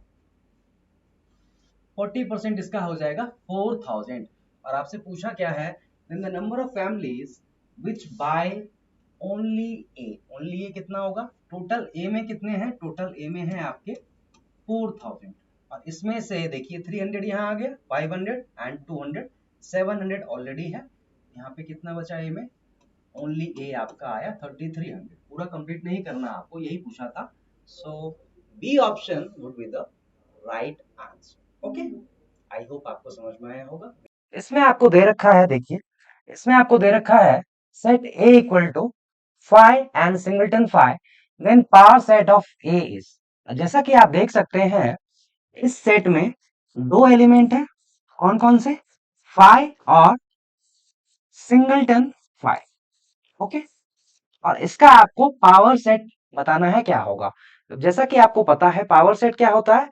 [SPEAKER 1] 40% इसका हो जाएगा 4000। और आपसे पूछा क्या है, then the number of families which buy only A। only A कितना होगा, टोटल A में कितने हैं, टोटल A में है आपके 4000। और इसमें से देखिए 300 यहाँ आ गया, 500 एंड 200, 700 ऑलरेडी है। यहाँ पे कितना बचा A में, ओनली A आपका आया 3300। पूरा कंप्लीट नहीं करना आपको, यही पूछा था। So B option would be the right answer. Okay, I hope आपको समझ में आया होगा। इसमें आपको दे रखा है, देखिए इसमें आपको दे रखा है set A equal to five and singleton five, then power set of A is. जैसा कि आप देख सकते हैं इस सेट में दो एलिमेंट है, कौन कौन से, फाइव और सिंगलटन फाइव। ओके, और इसका आपको पावर सेट बताना है क्या होगा। तो जैसा कि आपको पता है पावर सेट क्या होता है,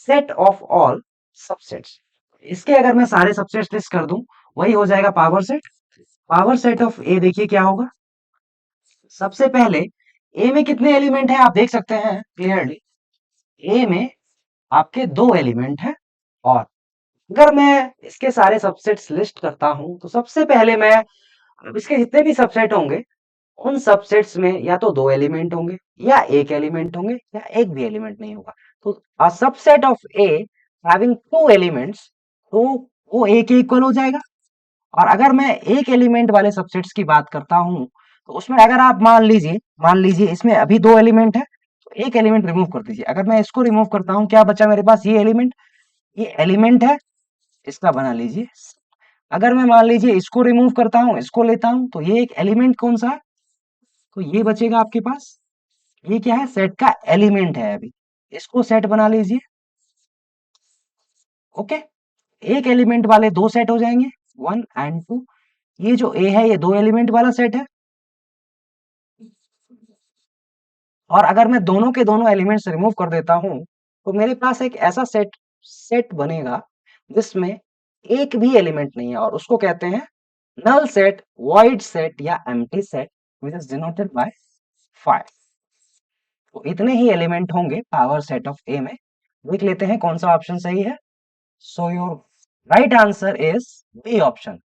[SPEAKER 1] सेट ऑफ ऑल सबसेट्स। इसके अगर मैं सारे सबसेट्स लिस्ट कर दूं वही हो जाएगा power set. Power set of A देखिए क्या होगा, सबसे पहले ए में कितने एलिमेंट हैं आप देख सकते हैं क्लियरली, ए में आपके दो एलिमेंट हैं। और अगर मैं इसके सारे सबसेट्स लिस्ट करता हूं तो सबसे पहले मैं, अब इसके जितने भी सबसेट होंगे उन सबसेट्स में या तो दो एलिमेंट होंगे या एक एलिमेंट होंगे या एक भी एलिमेंट नहीं होगा। तो a subset of A having two elements, तो वो ए के इक्वल हो जाएगा। और अगर मैं एक एलिमेंट वाले सबसेट्स की बात करता हूं तो उसमें अगर आप मान लीजिए इसमें अभी दो एलिमेंट है तो एक एलिमेंट रिमूव कर दीजिए। अगर मैं इसको रिमूव करता हूं क्या बचा मेरे पास, ये एलिमेंट है, इसका बना लीजिए। अगर मैं मान लीजिए इसको रिमूव करता हूं, इसको लेता हूं, तो ये एक एलिमेंट कौन सा है, तो ये बचेगा आपके पास, ये क्या है, सेट का एलिमेंट है। अभी इसको सेट बना लीजिए। ओके, एक एलिमेंट वाले दो सेट हो जाएंगे, वन एंड टू। ये जो ए है ये दो एलिमेंट वाला सेट है। और अगर मैं दोनों के दोनों एलिमेंट्स रिमूव कर देता हूं तो मेरे पास एक ऐसा सेट सेट बनेगा जिसमें एक भी एलिमेंट नहीं है, और उसको कहते हैं नल सेट, वॉइड सेट या empty set, which is denoted by 5। तो इतने ही एलिमेंट होंगे पावर सेट ऑफ ए में। देख लेते हैं कौन सा ऑप्शन सही है। So your right answer is B option.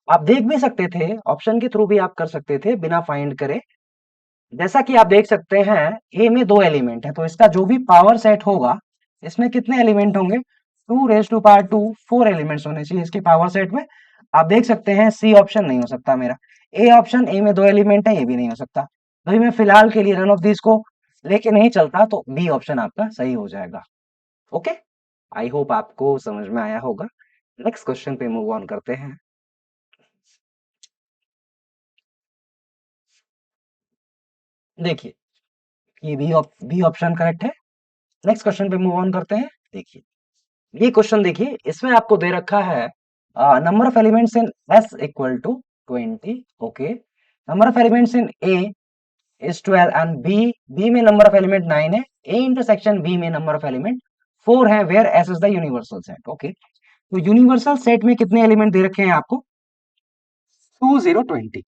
[SPEAKER 1] आप देख भी सकते थे, ऑप्शन के थ्रू भी आप कर सकते थे बिना फाइंड करे। जैसा कि आप देख सकते हैं ए में दो एलिमेंट है तो इसका जो भी पावर सेट होगा इसमें कितने एलिमेंट होंगे, two raise to power two, four elements होने चाहिए इसके पावर सेट में। आप देख सकते हैं सी ऑप्शन नहीं हो सकता मेरा, ए ऑप्शन, ए में दो एलिमेंट है ये भी नहीं हो सकता। भाई मैं फिलहाल के लिए रन ऑफ दिस को लेके नहीं चलता, तो बी ऑप्शन आपका सही हो जाएगा। ओके, आई होप आपको समझ में आया होगा। नेक्स्ट क्वेश्चन पे मूव ऑन करते हैं। देखिए ये बी ऑप्शन करेक्ट है। नेक्स्ट क्वेश्चन पे मूव ऑन करते हैं। देखिए ये क्वेश्चन देखिए, इसमें आपको दे रखा है number of elements in S equal to 20। Okay, number of elements in A is 12 and B में नंबर ऑफ एलिमेंट 9 है, ए इंटरसेक्शन बी में नंबर ऑफ एलिमेंट 4 है, where S is the universal set. Okay, तो universal set में कितने element दे रखे हैं आपको, 2020।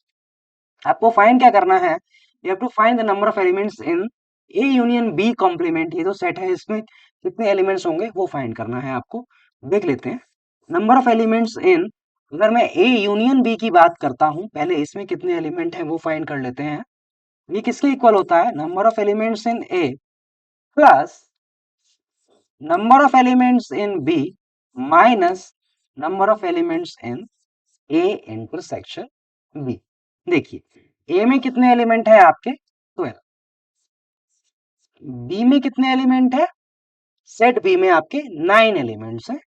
[SPEAKER 1] आपको फाइंड क्या करना है, you have to find the number of elements in A union B complement. ये जो सेट है इसमें कितने एलिमेंट्स होंगे वो फाइंड करना है आपको। देख लेते हैं नंबर ऑफ एलिमेंट्स इन, अगर मैं ए यूनियन बी की बात करता हूं, पहले इसमें कितने एलिमेंट हैं वो फाइंड कर लेते हैं। ये किसके इक्वल होता है, number of elements in A plus number of elements in B minus number of elements in A intersection B. देखिए ए में कितने एलिमेंट है आपके 12, बी में कितने एलिमेंट है, सेट बी में आपके 9 एलिमेंट्स हैं,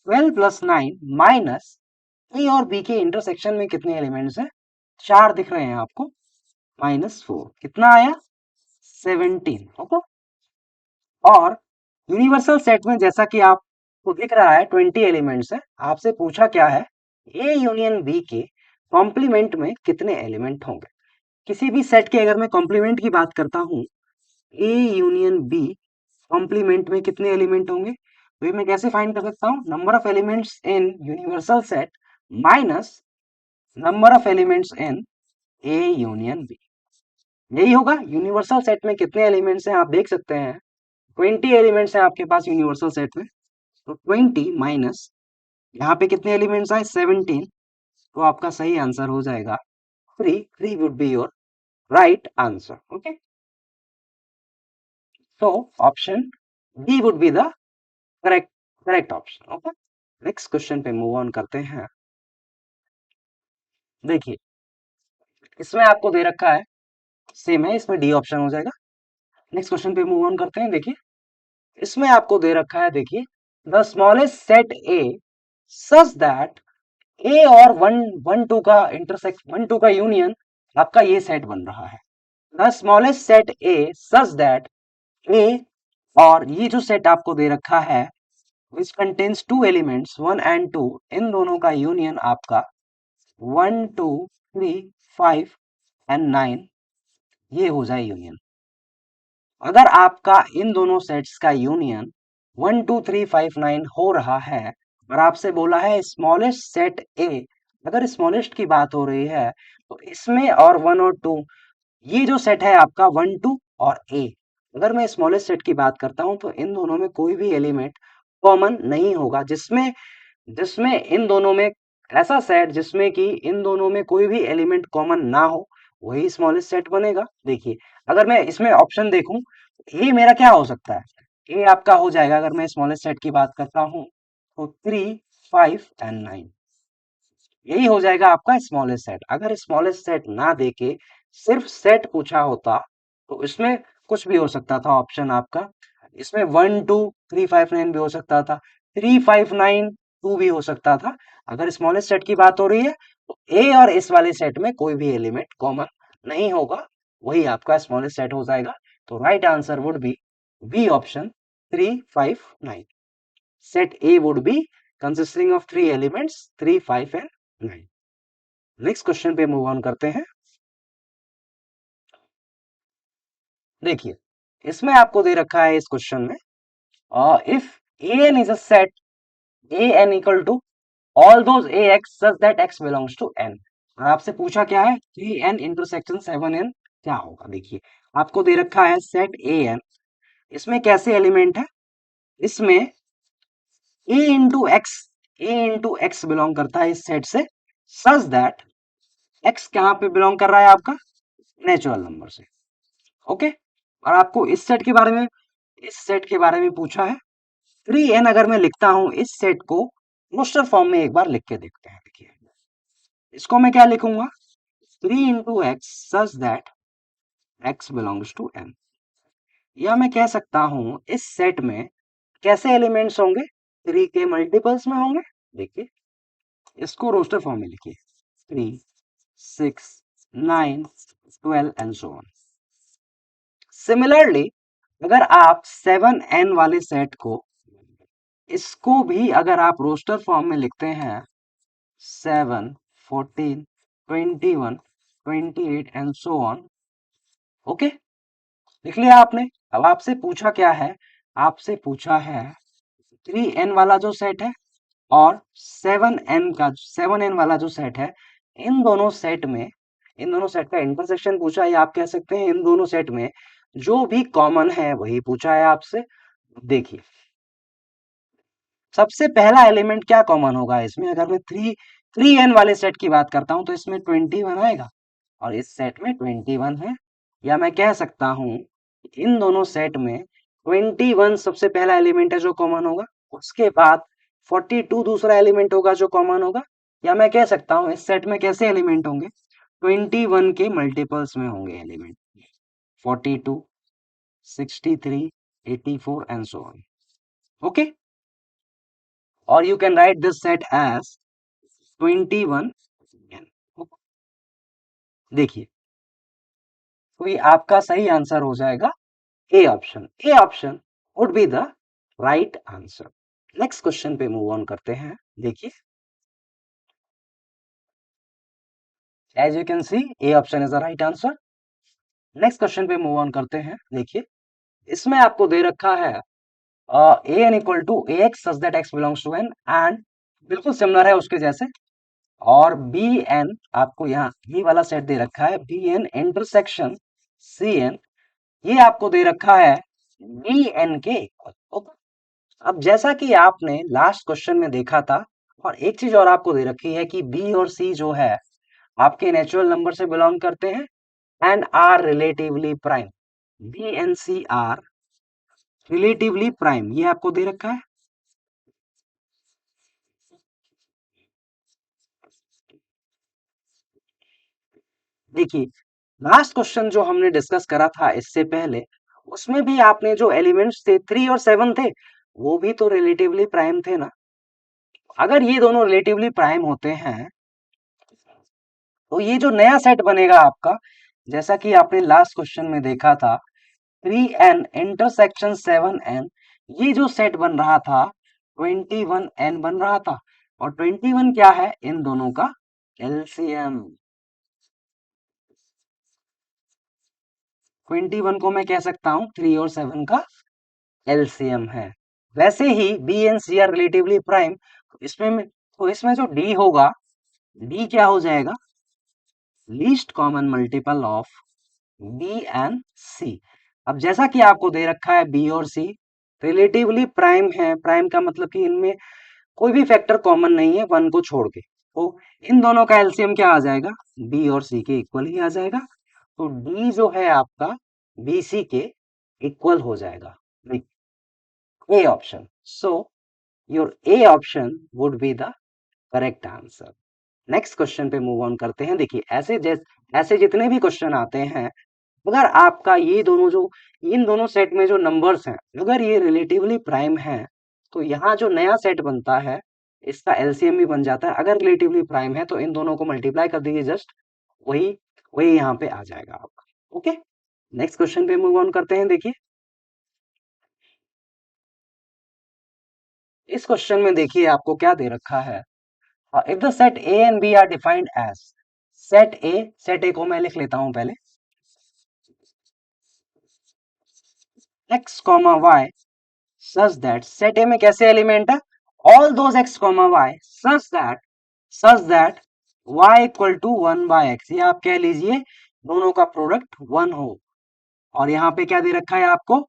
[SPEAKER 1] 12 प्लस 9 माइनस ए और बी के इंटरसेक्शन में कितने एलिमेंट्स हैं, 4 दिख रहे हैं आपको, -4, कितना आया 17। ओके, और यूनिवर्सल सेट में जैसा कि आपको दिख रहा है 20 एलिमेंट्स है। आपसे पूछा क्या है, ए यूनियन बी के कॉम्प्लीमेंट में कितने एलिमेंट होंगे। किसी भी सेट के अगर मैं कॉम्प्लीमेंट की बात करता हूं, ए यूनियन बी कॉम्प्लीमेंट में कितने एलिमेंट होंगे, तो ये मैं कैसे फाइंड कर सकता हूं, number of elements in universal set minus number of elements in A union B. यही होगा, यूनिवर्सल सेट में कितने एलिमेंट्स हैं आप देख सकते हैं, 20 एलिमेंट्स हैं आपके पास यूनिवर्सल सेट में। तो 20 माइनस यहाँ पे कितने एलिमेंट्स आए 17, तो आपका सही आंसर हो जाएगा 3। 3 would be your right answer. Okay, so option D would be the correct option। Okay, next question पे मूव ऑन करते हैं। देखिए इसमें आपको दे रखा है, सेम है, इसमें डी ऑप्शन हो जाएगा। नेक्स्ट क्वेश्चन पे मूव ऑन करते हैं। देखिए इसमें आपको दे रखा है, देखिए the smallest set A such that A और वन वन टू का इंटरसेक्ट, वन टू का यूनियन आपका ये सेट बन रहा है। The smallest set A such that A, और ये जो सेट आपको दे रखा है which contains two elements 1 and 2, इन दोनों का यूनियन आपका 1 2 3 5 and 9 ये हो जाए यूनियन। अगर आपका इन दोनों सेट्स का यूनियन 1 2 3 5 9 हो रहा है और आपसे बोला है स्मॉलेस्ट सेट ए, अगर स्मॉलेस्ट की बात हो रही है तो इसमें और 1 और 2, ये जो सेट है आपका 1 2 और ए, अगर मैं स्मॉलेस्ट सेट की बात करता हूं तो इन दोनों में कोई भी एलिमेंट कॉमन नहीं होगा, जिसमें जिसमें इन दोनों में ऐसा सेट जिसमें कि इन दोनों में कोई भी एलिमेंट कॉमन ना हो वही स्मॉलेस्ट सेट बनेगा। देखिए अगर मैं इसमें ऑप्शन देखूं, ए मेरा क्या हो सकता है, ए आपका हो जाएगा अगर मैं स्मॉलेस्ट सेट की बात करता हूं तो 3 5 and 9, यही हो जाएगा आपका स्मॉलेस्ट सेट। अगर स्मॉलेस्ट सेट ना देके सिर्फ सेट पूछा होता तो इसमें कुछ भी हो सकता था ऑप्शन आपका, इसमें 1 2 3 5 9 भी हो सकता था, 3 5 9 2 भी हो सकता था। अगर स्मॉलेस्ट सेट की बात हो रही है तो ए और इस वाले सेट में कोई भी एलिमेंट कॉमन नहीं होगा, वही आपका स्मॉलेस्ट सेट हो जाएगा। तो right answer would be B option 3 5 9। Set A would be consisting of 3 elements 3 5 and 9। Next question पे मूव ऑन करते हैं। देखिए इसमें आपको दे रखा है इस क्वेश्चन में if an is a set an equal to all those ax such that x belongs to n, और आपसे पूछा क्या है 3n इंटरसेक्शन 7n क्या होगा। देखिए आपको दे रखा है सेट an, इसमें कैसे एलिमेंट है, इसमें a इंटू एक्स बिलोंग करता है इस सेट से, सच दैट x कहां पे बिलोंग कर रहा है आपका नेचुरल नंबर से। ओके, और आपको इस सेट के बारे में पूछा है 3n, अगर मैं लिखता हूं इस सेट को रोस्टर फॉर्म में एक बार लिख के देखते हैं। देखिए इसको मैं क्या लिखूंगा 3 into x such that x belongs to n, या मैं कह सकता हूं इस सेट में कैसे एलिमेंट्स होंगे 3 के मल्टीपल्स में होंगे। देखिए इसको रोस्टर फॉर्म में लिखिए 3 6 9 12 एंड सो ऑन। सिमिलरली अगर आप 7n वाले सेट को, इसको भी अगर आप रोस्टर फॉर्म में लिखते हैं 7 14 21 28 एंड सो ऑन। ओके, लिख लिया आपने। अब आपसे पूछा क्या है, आपसे पूछा है 3n वाला जो सेट है और 7n वाला जो सेट है, इन दोनों सेट में, इन दोनों सेट का इंटरसेक्शन पूछा है, या आप कह सकते हैं इन दोनों सेट में जो भी कॉमन है वही पूछा है आपसे। देखिए सबसे पहला एलिमेंट क्या कॉमन होगा इसमें, अगर मैं 3n वाले सेट की बात करता हूं तो इसमें 21 आएगा और इस सेट में 21 है, या मैं कह सकता हूं इन दोनों सेट में 21 सबसे पहला एलिमेंट है जो कॉमन होगा, उसके बाद 42 दूसरा एलिमेंट होगा जो कॉमन होगा, या मैं कह सकता हूं इस सेट में कैसे एलिमेंट होंगे 21 के मल्टीपल्स में होंगे element 42 63 84 and so on. Okay, और you can write this set as 21n। देखिए तो ये आपका सही आंसर हो जाएगा A option. A option would be the right answer. Next question पे मूव ऑन करते हैं। देखिए as you can see A option is the right answer. Next question पे मूव ऑन करते हैं। देखिए इसमें आपको दे रखा है an equal to ax such that x belongs to n, and बिल्कुल सिमिलर है उसके जैसे, और बी एन आपको यहाँ ये वाला सेट दे रखा है B N intersection C N, ये आपको दे रखा है बी एन के इक्वल। अब जैसा कि आपने लास्ट क्वेश्चन में देखा था, और एक चीज और आपको दे रखी है कि बी और सी जो है आपके नेचुरल नंबर से बिलोंग करते हैं and are relatively prime. B and C are relatively prime, ये आपको दे रखा है। देखिए लास्ट क्वेश्चन जो हमने डिस्कस करा था इससे पहले, उसमें भी आपने जो एलिमेंट्स थे 3 और 7 थे वो भी तो रिलेटिवली प्राइम थे ना। अगर ये दोनों रिलेटिवली प्राइम होते हैं तो ये जो नया सेट बनेगा आपका, जैसा कि आपने लास्ट क्वेश्चन में देखा था 3n इंटरसेक्शन 7n, ये जो सेट बन रहा था 21n बन रहा था, और 21 क्या है, इन दोनों का एलसीएम। 21 को मैं कह सकता हूं 3 और 7 का एलसीएम है। वैसे ही B and C are relatively prime, तो इसमें जो डी होगा, डी क्या हो जाएगा, least common multiple of B and C. अब जैसा कि आपको दे रखा है बी और सी रिलेटिवली प्राइम है, प्राइम का मतलब कि इनमें कोई भी फैक्टर कॉमन नहीं है वन को छोड़ के, तो इन दोनों का एलसीएम क्या आ जाएगा, बी और सी के इक्वल ही आ जाएगा। तो डी जो है आपका बी सी के इक्वल हो जाएगा, A option. So your A option would be the correct answer. Next question पे मूव ऑन करते हैं। देखिए ऐसे जितने भी क्वेश्चन आते हैं, अगर आपका ये दोनों जो इन दोनों सेट में जो नंबर्स हैं अगर ये रिलेटिवली प्राइम है, तो यहाँ जो नया सेट बनता है इसका एलसीएम भी बन जाता है। अगर रिलेटिवली प्राइम है तो इन दोनों को मल्टीप्लाई कर दीजिए, जस्ट वही वही यहाँ पे आ जाएगा आपका। ओके, नेक्स्ट क्वेश्चन पे मूव ऑन करते हैं। देखिए इस क्वेश्चन में देखिए आपको क्या दे रखा है, if the set A and B are defined as, set A को मैं लिख लेता हूं पहले, x comma Y such that, set A में कैसे एलिमेंट है, all those x comma Y such that y equal to 1/x, ये आप कह लीजिए दोनों का प्रोडक्ट 1 हो। और यहाँ पे क्या दे रखा है आपको,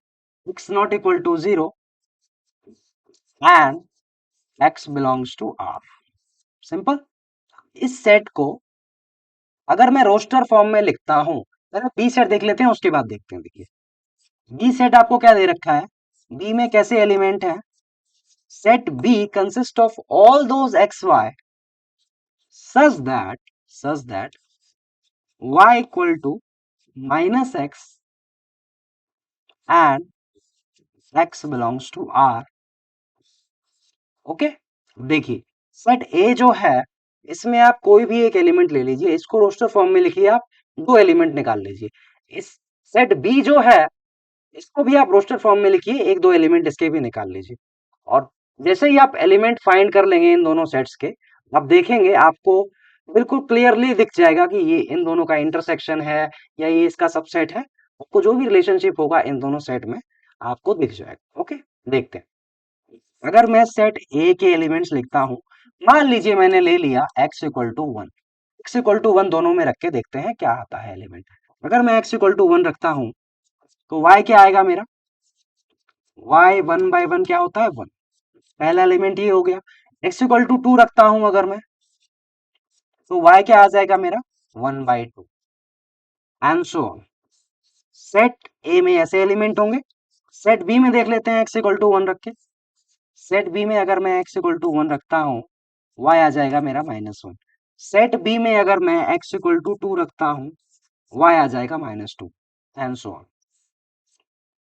[SPEAKER 1] x not equal to 0 and x belongs to r। Simple. इस सेट को अगर मैं रोस्टर फॉर्म में लिखता हूं, पहले बी सेट देख लेते हैं उसके बाद देखते हैं। देखिए बी सेट आपको क्या दे रखा है, बी में कैसे एलिमेंट है, set B consist of all those X Y such that y equal to minus x and x belongs to r। Okay, देखिए सेट ए जो है इसमें आप कोई भी एक एलिमेंट ले लीजिए, इसको रोस्टर फॉर्म में लिखिए, आप दो एलिमेंट निकाल लीजिए। इस सेट बी जो है इसको भी आप रोस्टर फॉर्म में लिखिए, एक दो एलिमेंट इसके भी निकाल लीजिए। और जैसे ही आप एलिमेंट फाइंड कर लेंगे इन दोनों सेट्स के, आप देखेंगे आपको बिल्कुल क्लियरली दिख जाएगा कि ये इन दोनों का इंटरसेक्शन है या ये इसका सबसेट है। आपको जो भी रिलेशनशिप होगा इन दोनों सेट में आपको दिख जाएगा। ओके, देखते हैं। अगर मैं सेट ए के एलिमेंट्स लिखता हूं, मान लीजिए मैंने ले लिया x equal to 1, x equal to 1 दोनों में रख के देखते हैं क्या आता है एलिमेंट। अगर मैं x इक्वल टू 1 रखता हूं तो y क्या आएगा मेरा, y 1/1 क्या होता है 1, पहला एलिमेंट ये हो गया। x इक्वल टू 2 रखता हूं अगर मैं, तो y क्या आ जाएगा मेरा 1/2 and so on. Set A में ऐसे एलिमेंट होंगे, सेट बी में देख लेते हैं x इक्वल टू 1 रख के। सेट बी में अगर मैं x इक्वल टू 1 रखता हूं, y आ जाएगा मेरा -1। सेट बी में अगर मैं x इक्वल टू 2 रखता हूं, y आ जाएगा -2 एंड सो ऑन।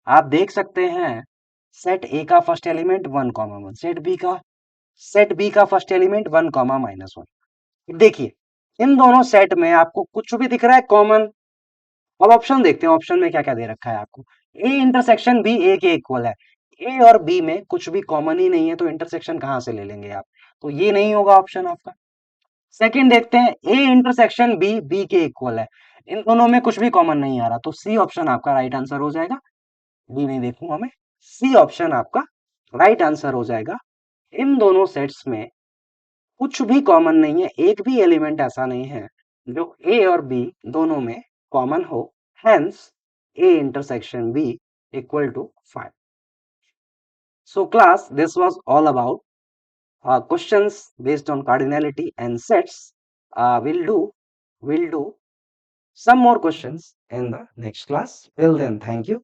[SPEAKER 1] आप देख सकते हैं सेट ए का फर्स्ट एलिमेंट 1,1, सेट बी का फर्स्ट एलिमेंट 1,-1। देखिए इन दोनों सेट में आपको कुछ भी दिख रहा है कॉमन। अब ऑप्शन देखते हैं, ऑप्शन में क्या क्या दे रखा है आपको। ए इंटरसेक्शन बी ए के इक्वल है, ए और बी में कुछ भी कॉमन ही नहीं है, तो इंटरसेक्शन कहां से ले लेंगे आप, तो ये नहीं होगा ऑप्शन आपका। सेकंड देखते हैं, ए इंटरसेक्शन बी बी के इक्वल है, इन दोनों में कुछ भी कॉमन नहीं आ रहा, तो सी ऑप्शन आपका राइट आंसर हो जाएगा। बी नहीं देखूंगा मैं, सी ऑप्शन आपका राइट आंसर हो जाएगा। इन दोनों सेट्स में कुछ भी कॉमन नहीं है, एक भी एलिमेंट ऐसा नहीं है जो ए और बी दोनों में कॉमन हो, hence A intersection B equal to 5। So class, this was all about questions based on cardinality and sets. We'll do some more questions in the next class. Till then, thank you.